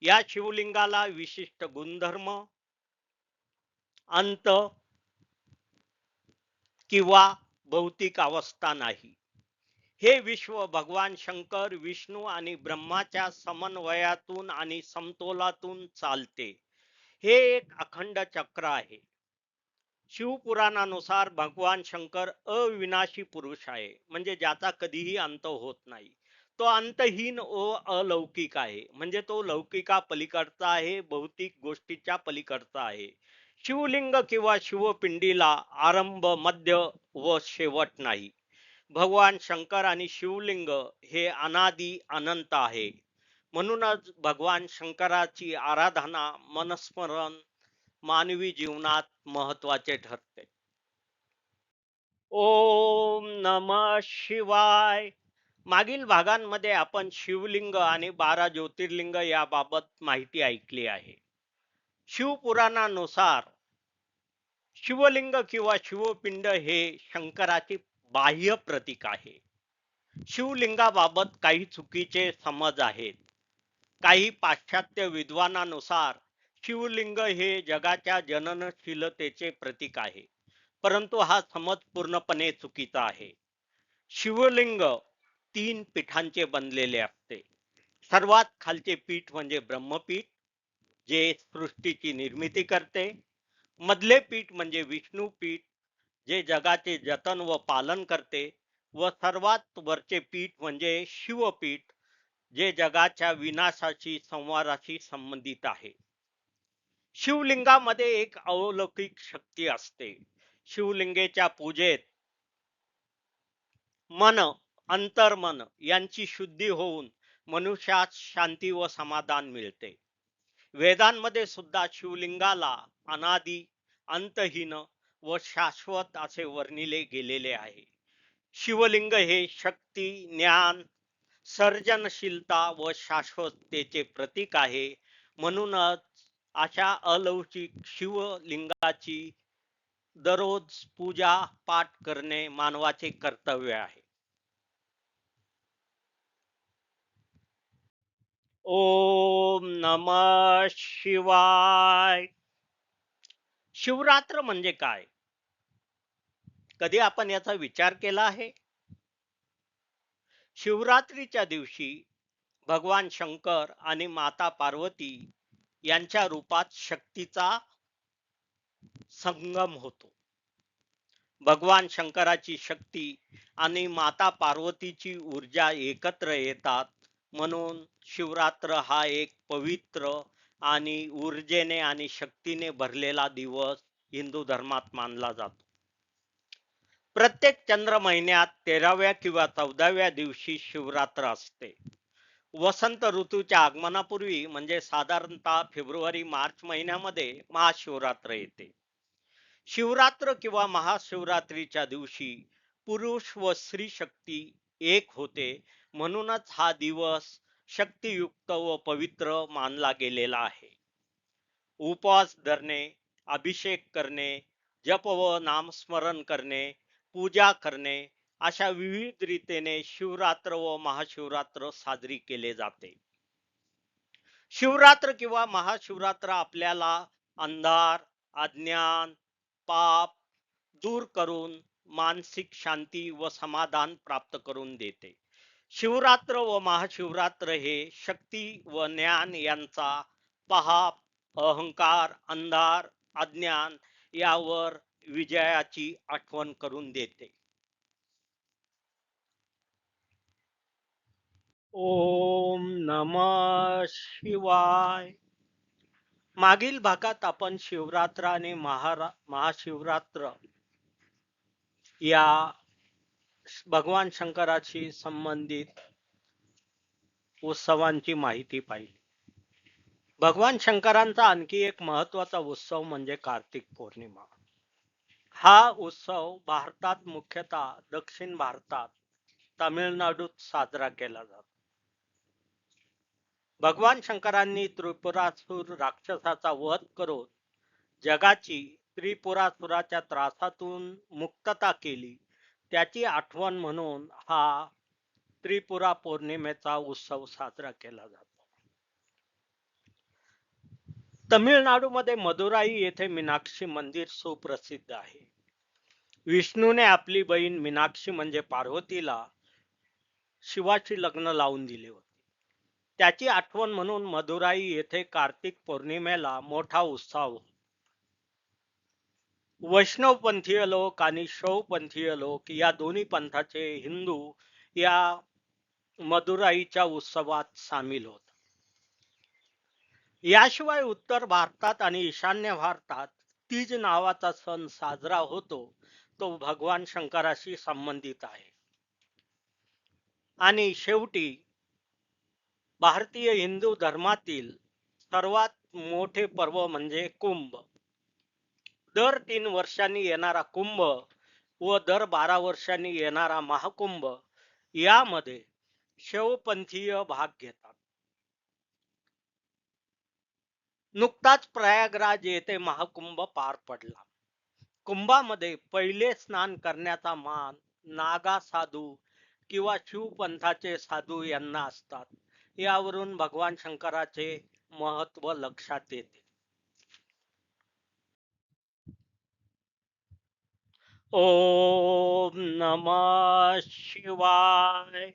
या शिवलिंगाला विशिष्ट गुणधर्म, अंत किंवा भौतिक अवस्था नाही. हे विश्व भगवान शंकर, विष्णू आणि ब्रह्माच्या समन्वयातून आणि समतोलातून चालते. हे एक अखंड चक्र आहे. शिवपुराणानुसार भगवान शंकर अविनाशी पुरुष आहे, म्हणजे ज्याचा कधीही अंत होत नाही. तो अंतहीन व अलौकिक आहे, म्हणजे तो लौकिका पलीकडचा आहे, भौतिक गोष्टीच्या पलीकडचा आहे. शिवलिंग किंवा शिवपिंडीला आरंभ, मध्य व शेवट नाही. भगवान शंकर आणि शिवलिंग हे अनादी अनंत आहे. म्हणूनच भगवान शंकराची आराधना, मनस्मरण मानवी जीवनात महत्वाचे ठरते. ओम नमः शिवाय. मागील भागांमध्ये आपण शिवलिंग आणि 12 ज्योतिर्लिंग याबाबत माहिती ऐकली आहे. शिवपुराणानुसार शिवलिंग किंवा शिवपिंड हे शंकराचे बाह्य प्रतीक आहे. शिवलिंगाबाबत काही चुकीचे समज आहेत. काही पाश्चात्य विद्वानानुसार शिवलिंग हे जगाच्या जननशीलतेचे प्रतीक आहे, परंतु हा समज पूर्णपणे चुकीचा आहे. शिवलिंग 3 पीठांचे बनलेले असते. सर्वात खालचे पीठ म्हणजे ब्रह्मपीठ, जे सृष्टीची निर्मिती करते. मधले पीठ म्हणजे विष्णुपीठ, जे जगाचे जतन व पालन करते. व सर्वात वरचे पीठ म्हणजे शिवपीठ, जे जगाच्या विनाशाची, संवाराशी संबंधित आहे. शिवलिंगामध्ये एक अलौकिक शक्ती असते. शिवलिंगेच्या पूजेत मन, अंतर्मन यांची शुद्धी होऊन मनुष्यात शांती व समाधान मिळते. वेदांमध्ये सुद्धा शिवलिंगाला अनादी, अंतहीन व शाश्वत असे वर्णिले गेलेले आहे. शिवलिंग हे शक्ती, ज्ञान, सर्जनशीलता व शाश्वततेचे प्रतीक आहे. म्हणूनच अशा अलौकिक शिवलिंगाची दररोज पूजा पाठ करणे मानवाचे कर्तव्य आहे. ओम नमः शिवाय. शिवरात्र म्हणजे काय? कधी आपण याचा विचार केला आहे? शिवरात्रीच्या दिवशी भगवान शंकर आणि माता पार्वती यांच्या रूपात शक्तीचा संगम होतो. भगवान शंकराची शक्ती आणि माता पार्वतीची ऊर्जा एकत्र येतात, म्हणून शिवरात्र हा एक पवित्र आणि ऊर्जेने आणि शक्तीने भरलेला दिवस हिंदू धर्मात मानला जातो. प्रत्येक चंद्र महिन्यात 13व्या किंवा 14व्या दिवशी शिवरात्र असते. वसंत ऋतूच्या आगमनापूर्वी म्हणजे साधारणतः फेब्रुवारी मार्च महिन्यामध्ये महाशिवरात्र येते. शिवरात्र किंवा महाशिवरात्रीच्या दिवशी पुरुष व स्त्री शक्ती एक होते, म्हणूनच हा दिवस शक्तियुक्त व पवित्र मानला गेलेला आहे. उपवास धरणे, अभिषेक करणे, जप व नामस्मरण करणे, पूजा करणे अशा विविध रीतीने शिवरात्र व महाशिवरात्र साजरी केले जाते. शिवरात्र किंवा महाशिवरात्र आपल्याला अंधार, अज्ञान, पाप दूर करून मानसिक शांती व समाधान प्राप्त करून देते. शिवरात्र व महाशिवरात्र हे शक्ती व ज्ञान यांचा, पाप, अहंकार, अंधार, अज्ञान यावर विजयाची आठवण करून देते. ओम नमः शिवाय. मागील भागात आपण शिवरात्र आणि महाशिवरात्र या भगवान शंकराशी संबंधित उत्सवांची माहिती पाहिली. भगवान शंकरांचा आणखी एक महत्वाचा उत्सव म्हणजे कार्तिक पौर्णिमा. हा उत्सव भारतात, मुख्यतः दक्षिण भारतात, तामिळनाडूत साजरा केला जातो. भगवान शंकरांनी त्रिपुरासुर राक्षसाचा वध करून जगाची त्रिपुरासुराच्या त्रासातून मुक्तता केली. त्याची आठवण म्हणून हा त्रिपुरा पौर्णिमेचा उत्सव साजरा केला जातो. तमिळनाडूमध्ये मदुराई येथे मीनाक्षी मंदिर सुप्रसिद्ध आहे. विष्णूने आपली बहीण मीनाक्षी म्हणजे पार्वतीला शिवाशी लग्न लावून दिले होते. त्याची आठवण म्हणून मदुराई येथे कार्तिक पौर्णिमेला मोठा उत्सव होतो. वैष्णवपंथीय लोक आणि शैवपंथीय लोक या दोन्ही पंथाचे हिंदू या मदुराईच्या उत्सवात सामील होतात. याशिवाय उत्तर भारतात आणि ईशान्य भारतात तीज नावाचा सण साजरा होतो. तो भगवान शंकराशी संबंधित आहे. आणि शेवटी भारतीय हिंदू धर्मातील सर्वात मोठे पर्व म्हणजे कुंभ. दर 3 वर्षांनी येणारा कुंभ व दर 12 वर्षांनी येणारा महाकुंभ यामध्ये शैवपंथीय भाग घेतात. नुकताच प्रयागराज येथे महाकुंभ पार पडला. कुंभामध्ये पहिले स्नान करण्याचा मान नागा साधू किंवा शिवपंथाचे साधू यांना असतात. यावरून भगवान शंकराचे महत्व लक्षात येते. ओम नमः शिवाय.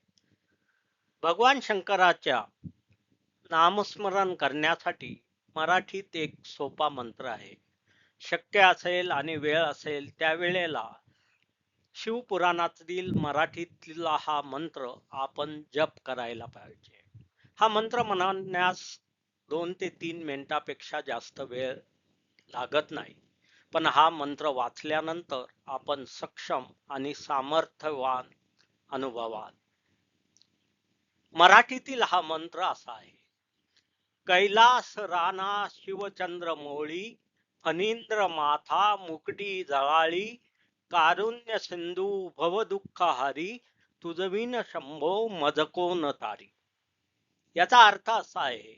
भगवान शंकराच्या नामस्मरण करण्यासाठी मराठीत एक सोपा मंत्र आहे. शक्य असेल आणि वेळ असेल त्यावेळेला शिवपुराणातील मराठीतला हा मंत्र आपण जप करायला पाहिजे. हा मंत्र म्हणण्यास 2 ते 3 मिनिटापेक्षा जास्त वेळ लागत नाही. पण हा मंत्र वाचल्यानंतर आपण सक्षम आणि सामर्थ्यवान अनुभवाल. मराठीतील हा मंत्र असा आहे. कैलास राणा शिवचंद्र मोळी फणींद्र माथा मुकटी जळाळी कारुण्य सिंधू भव दुःख हारी तुझविन शंभो मजको न तारी. याचा अर्थ असा आहे.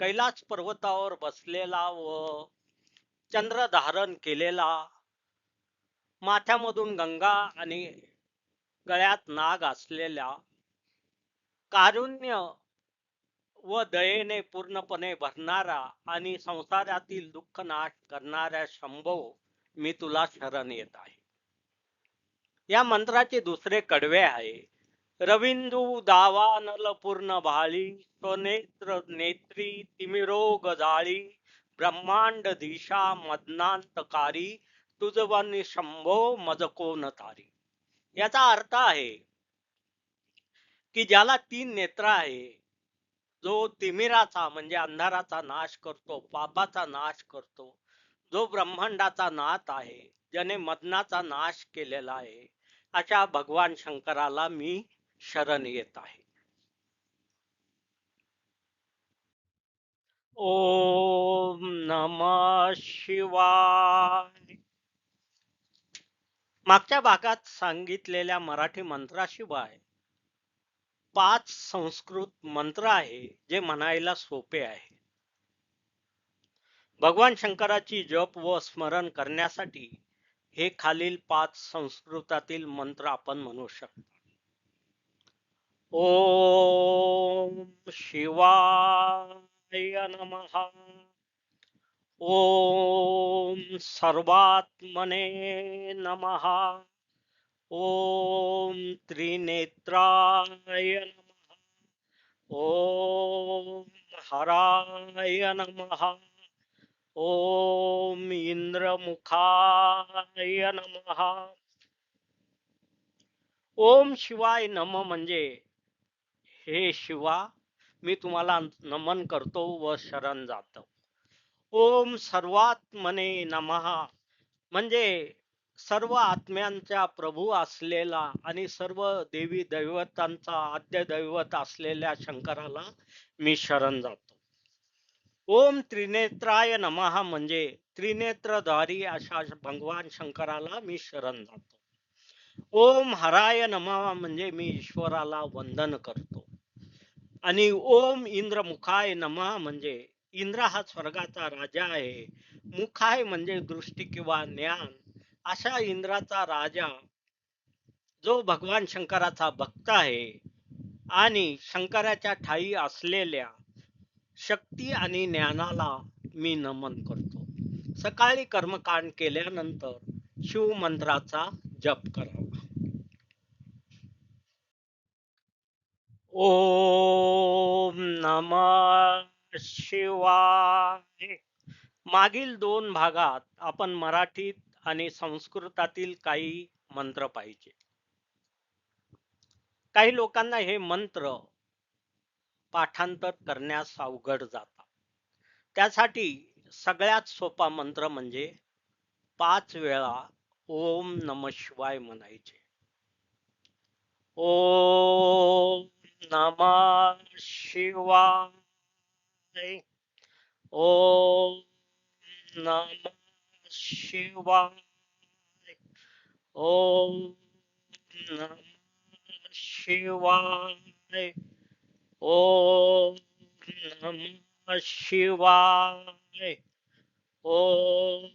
कैलास पर्वतावर बसलेला व चंद्र धारण केलेला, माथ्यामधून गंगा आणि गळ्यात नाग असलेल्या, कारुण्य व दयेने पूर्णपणे भरणारा आणि संसारातील दुःख नाश करणाऱ्या शंभो मी तुला शरण येत आहे. या मंत्राचे दुसरे कडवे आहे. रविंदू दावानल पूर्ण भाळी स्वनेत्र नेत्री तिमिरो गजाळी ब्रह्मांड दिशा मदनांतकारी तुझवनी शंभो मजको न तारी. याचा अर्थ आहे की ज्याला 3 नेत्र आहे, जो तिमिराचा म्हणजे अंधाराचा नाश करतो, पापाचा नाश करतो, जो ब्रह्मांडाचा नाथ आहे, ज्याने मदनाचा नाश केलेला आहे, अशा भगवान शंकराला मी शरण येत आहे. ओम नमः शिवाय. मागच्या भागात सांगितलेल्या मराठी मंत्राशिवाय 5 संस्कृत मंत्र आहे जे म्हणायला सोपे आहे. भगवान शंकराची जप व स्मरण करण्यासाठी हे खालील 5 संस्कृतातील मंत्र आपण म्हणू शकतो. ओम शिवाय नमः. ओम सर्वात्मने नमः. ओम त्रिनेत्राय नमः. ओम हराय नमः. ओम इंद्रमुखाय नमः. ओम शिवाय नम म्हणजे हे शिवा, मी तुम्हाला नमन करतो व शरण जातो. ओम सर्वात्मने नमः म्हणजे सर्व आत्म्यांचा प्रभू असलेला आणि सर्व देवी दैवतांचा आद्य दैवत असलेल्या शंकराला मी शरण जातो. ओम त्रिनेत्राय नमः म्हणजे त्रिनेत्रधारी अशा भगवान शंकराला मी शरण जातो. ओम हराय नमः म्हणजे मी ईश्वराला वंदन करतो. आणि ओम इंद्र मुखाय नमः म्हणजे इंद्र हा स्वर्गाचा राजा आहे. मुखाय म्हणजे दृष्टी किंवा ज्ञान. अशा इंद्राचा राजा जो भगवान शंकराचा भक्त आहे आणि शंकराच्या ठायी असलेल्या शक्ती आणि ज्ञानाला मी नमन करतो. सकाळी कर्मकांड केल्यानंतर शिव मंत्राचा जप करावा. ओम नमः शिवाय. मागील दोन भागात आपण मराठीत आणि संस्कृतातील काही मंत्र पाहिजे. काही लोकांना हे मंत्र पाठांतर करण्यास अवघड जातात. त्यासाठी सगळ्यात सोपा मंत्र म्हणजे 5 वेळा ओम नमः शिवाय म्हणायचे. ओम नमः शिवाय. ओम नमः शिवाय. ओम नमः शिवाय. ओम नमः शिवाय. ओम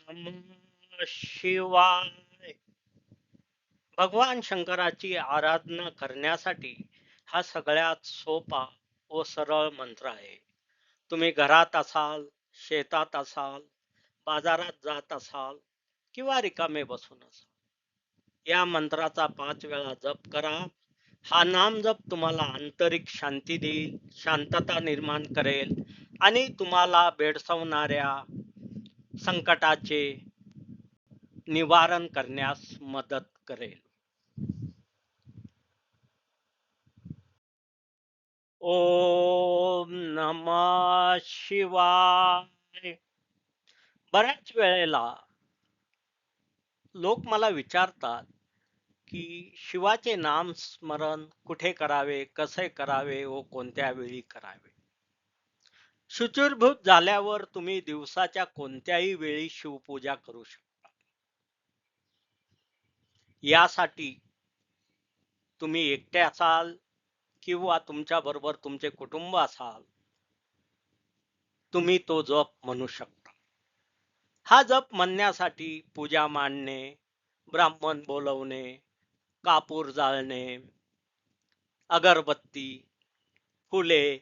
नमः शिवाय. भगवान शंकराची आराधना करण्यासाठी हा सगळ्यात सोपा व सरळ मंत्र आहे. तुम्ही घरात असाल, शेतात असाल, बाजारात जात असाल किंवा रिकामे बसून असाल, या मंत्राचा 5 वेळा जप करा. हा नाम जप तुम्हाला आंतरिक शांती देईल, शांतता निर्माण करेल आणि तुम्हाला भेडसावणाऱ्या संकटाचे निवारण करण्यास मदत करेल. ओम नमः शिवाय. बऱ्याच वेळेला लोक मला विचारतात की शिवाचे नाम स्मरण कुठे करावे, कसे करावे व कोणत्या वेळी करावे. शुचिर्भूत झाल्यावर तुम्ही दिवसाच्या कोणत्याही वेळी शिवपूजा करू शकता. यासाठी तुम्ही एकटे असाल किंवा तुमच्या बरोबर तुमचे कुटुंब असाल, तुम्ही तो जप म्हणू शकता. हा जप म्हणण्यासाठी पूजा मांडणे, ब्राह्मण बोलवणे, कापूर जाळणे, अगरबत्ती, फुले,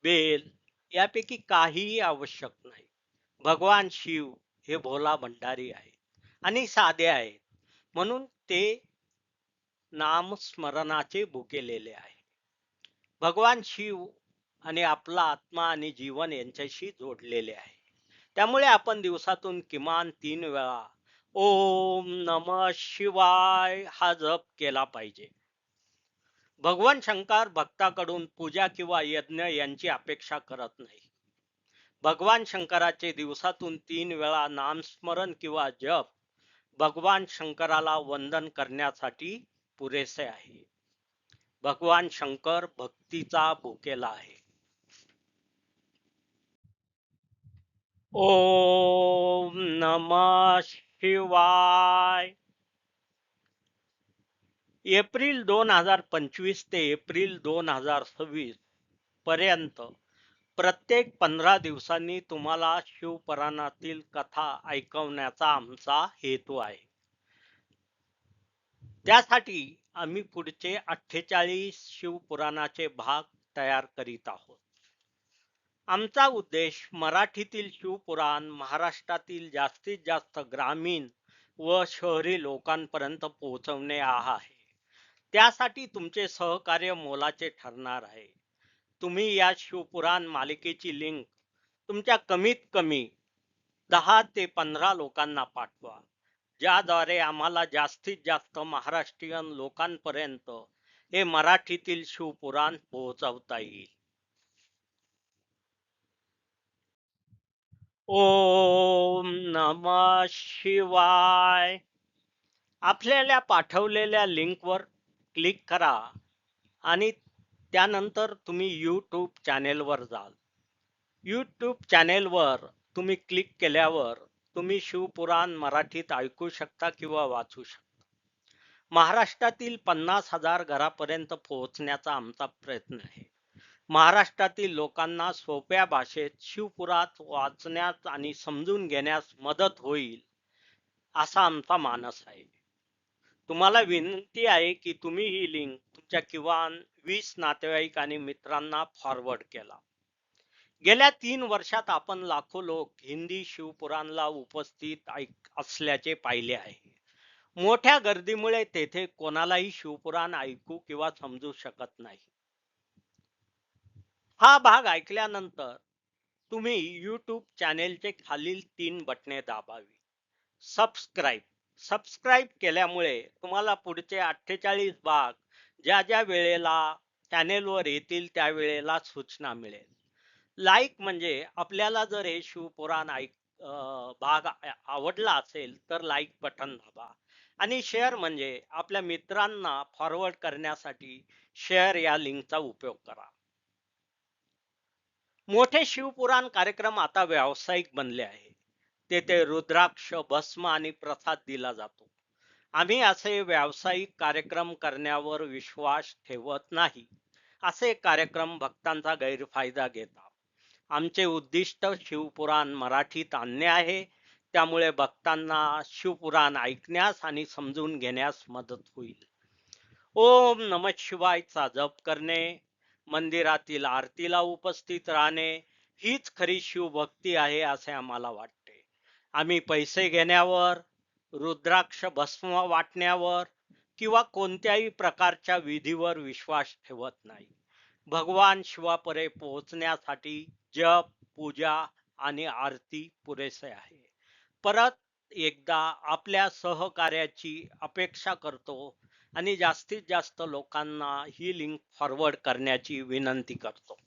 बेल यापैकी काहीही आवश्यक नाही. भगवान शिव हे भोला भंडारी आहेत आणि साधे आहेत, म्हणून ते नामस्मरणाचे भुकेलेले आहे. भगवान शिव आणि आपला आत्मा आणि जीवन यांच्याशी जोडलेले आहे. त्यामुळे आपण दिवसातून किमान 3 वेळा ओम नमः शिवाय हा जप केला पाहिजे. भगवान शंकर भक्ताकडून पूजा किंवा यज्ञ यांची अपेक्षा करत नाही. भगवान शंकराचे दिवसातून 3 वेळा नामस्मरण किंवा जप भगवान शंकराला वंदन करण्यासाठी पुरेसे आहे. भगवान शंकर भक्तीचा भुकेला आहे. ओम नमः शिवाय. एप्रिल 2025 ते एप्रिल 2026 पर्यंत प्रत्येक 15 दिवसांनी तुम्हाला शिवपुराणातील कथा ऐकवण्याचा आमचा हेतू आहे. त्यासाठी आम्ही पुढचे 48 शिवपुराणाचे भाग तयार करीत आहोत. आमचा उद्देश मराठीतील शिवपुराण महाराष्ट्रातील जास्तीत जास्त ग्रामीण व शहरी लोकांपर्यंत पोहोचवणे हा आहे. त्यासाठी तुमचे सहकार्य मोलाचे ठरणार आहे. तुम्ही या शिवपुराण मालिकेची लिंक तुमच्या कमीत कमी 10 ते 15 लोकांना पाठवा, ज्याद्वारे आम्हाला जास्तीत जास्त महाराष्ट्रीयन लोकांपर्यंत हे मराठीतील शिवपुराण पोहोचवता येईल. ओम नमः शिवाय. आपल्याला पाठवलेल्या लिंकवर क्लिक करा आणि त्यानंतर तुम्ही यूट्यूब चॅनेलवर जाल. यूट्यूब चॅनेलवर तुम्ही क्लिक केल्यावर तुम्ही शिवपुराण मराठीत ऐकू शकता किंवा वाचू शकता. महाराष्ट्रातील 50,000 घरापर्यंत पोहोचण्याचा आमचा प्रयत्न आहे. महाराष्ट्रातील लोकांना सोप्या भाषेत शिवपुराण वाचण्यास आणि समजून घेण्यास मदत होईल असा आमचा मानस आहे. तुम्हाला विनंती आहे की तुम्ही ही लिंक तुमच्या किमान 20 नातेवाईक आणि मित्रांना फॉरवर्ड केला. गेल्या 3 वर्षात आपण लाखो लोक हिंदी शिवपुराणला उपस्थित असल्याचे पाहिले आहे. मोठ्या गर्दीमुळे तेथे कोणालाही शिवपुराण ऐकू किंवा समजू शकत नाही. हा भाग ऐकल्यानंतर तुम्ही YouTube चॅनेलचे खालील 3 बटणे दाबावी. सबस्क्राईब केल्यामुळे तुम्हाला पुढचे 48 भाग ज्या ज्या वेळेला चॅनेलवर येतील त्या वेळेला सूचना मिळेल. लाईक म्हणजे आपल्याला जर हे शिवपुराण भाग आवडला असेल तर लाईक बटन दाबा. आणि शेअर म्हणजे आपल्या मित्रांना फॉरवर्ड करण्यासाठी शेअर या लिंकचा उपयोग करा. मोठे शिवपुराण कार्यक्रम आता व्यावसायिक बनले आहे. तेथे रुद्राक्ष, भस्म आणि प्रसाद दिला जातो. आम्ही असे व्यावसायिक कार्यक्रम करण्यावर विश्वास ठेवत नाही. असे कार्यक्रम भक्तांचा गैरफायदा घेतात. आमचे उद्दिष्ट शिवपुराण मराठीत आणणे आहे. त्यामुळे भक्तांना शिवपुराण ऐकण्यास आणि समजून घेण्यास मदत होईल. ओम नमः शिवायचा जप करणे, मंदिरातील आरतीला उपस्थित राहणे हीच खरी शिवभक्ती आहे असे आम्हाला वाटते. आम्ही पैसे घेण्यावर, रुद्राक्ष भस्म वाटण्यावर किंवा कोणत्याही प्रकारच्या विधीवर विश्वास ठेवत नाही. भगवान शिवापरे पोहोचण्यासाठी जप, पूजा आणि आरती पुरेसे आहे. परत एकदा आपल्या सहकार्याची अपेक्षा करतो आणि जास्तीत जास्त लोकांना ही लिंक फॉरवर्ड करण्याची विनंती करतो.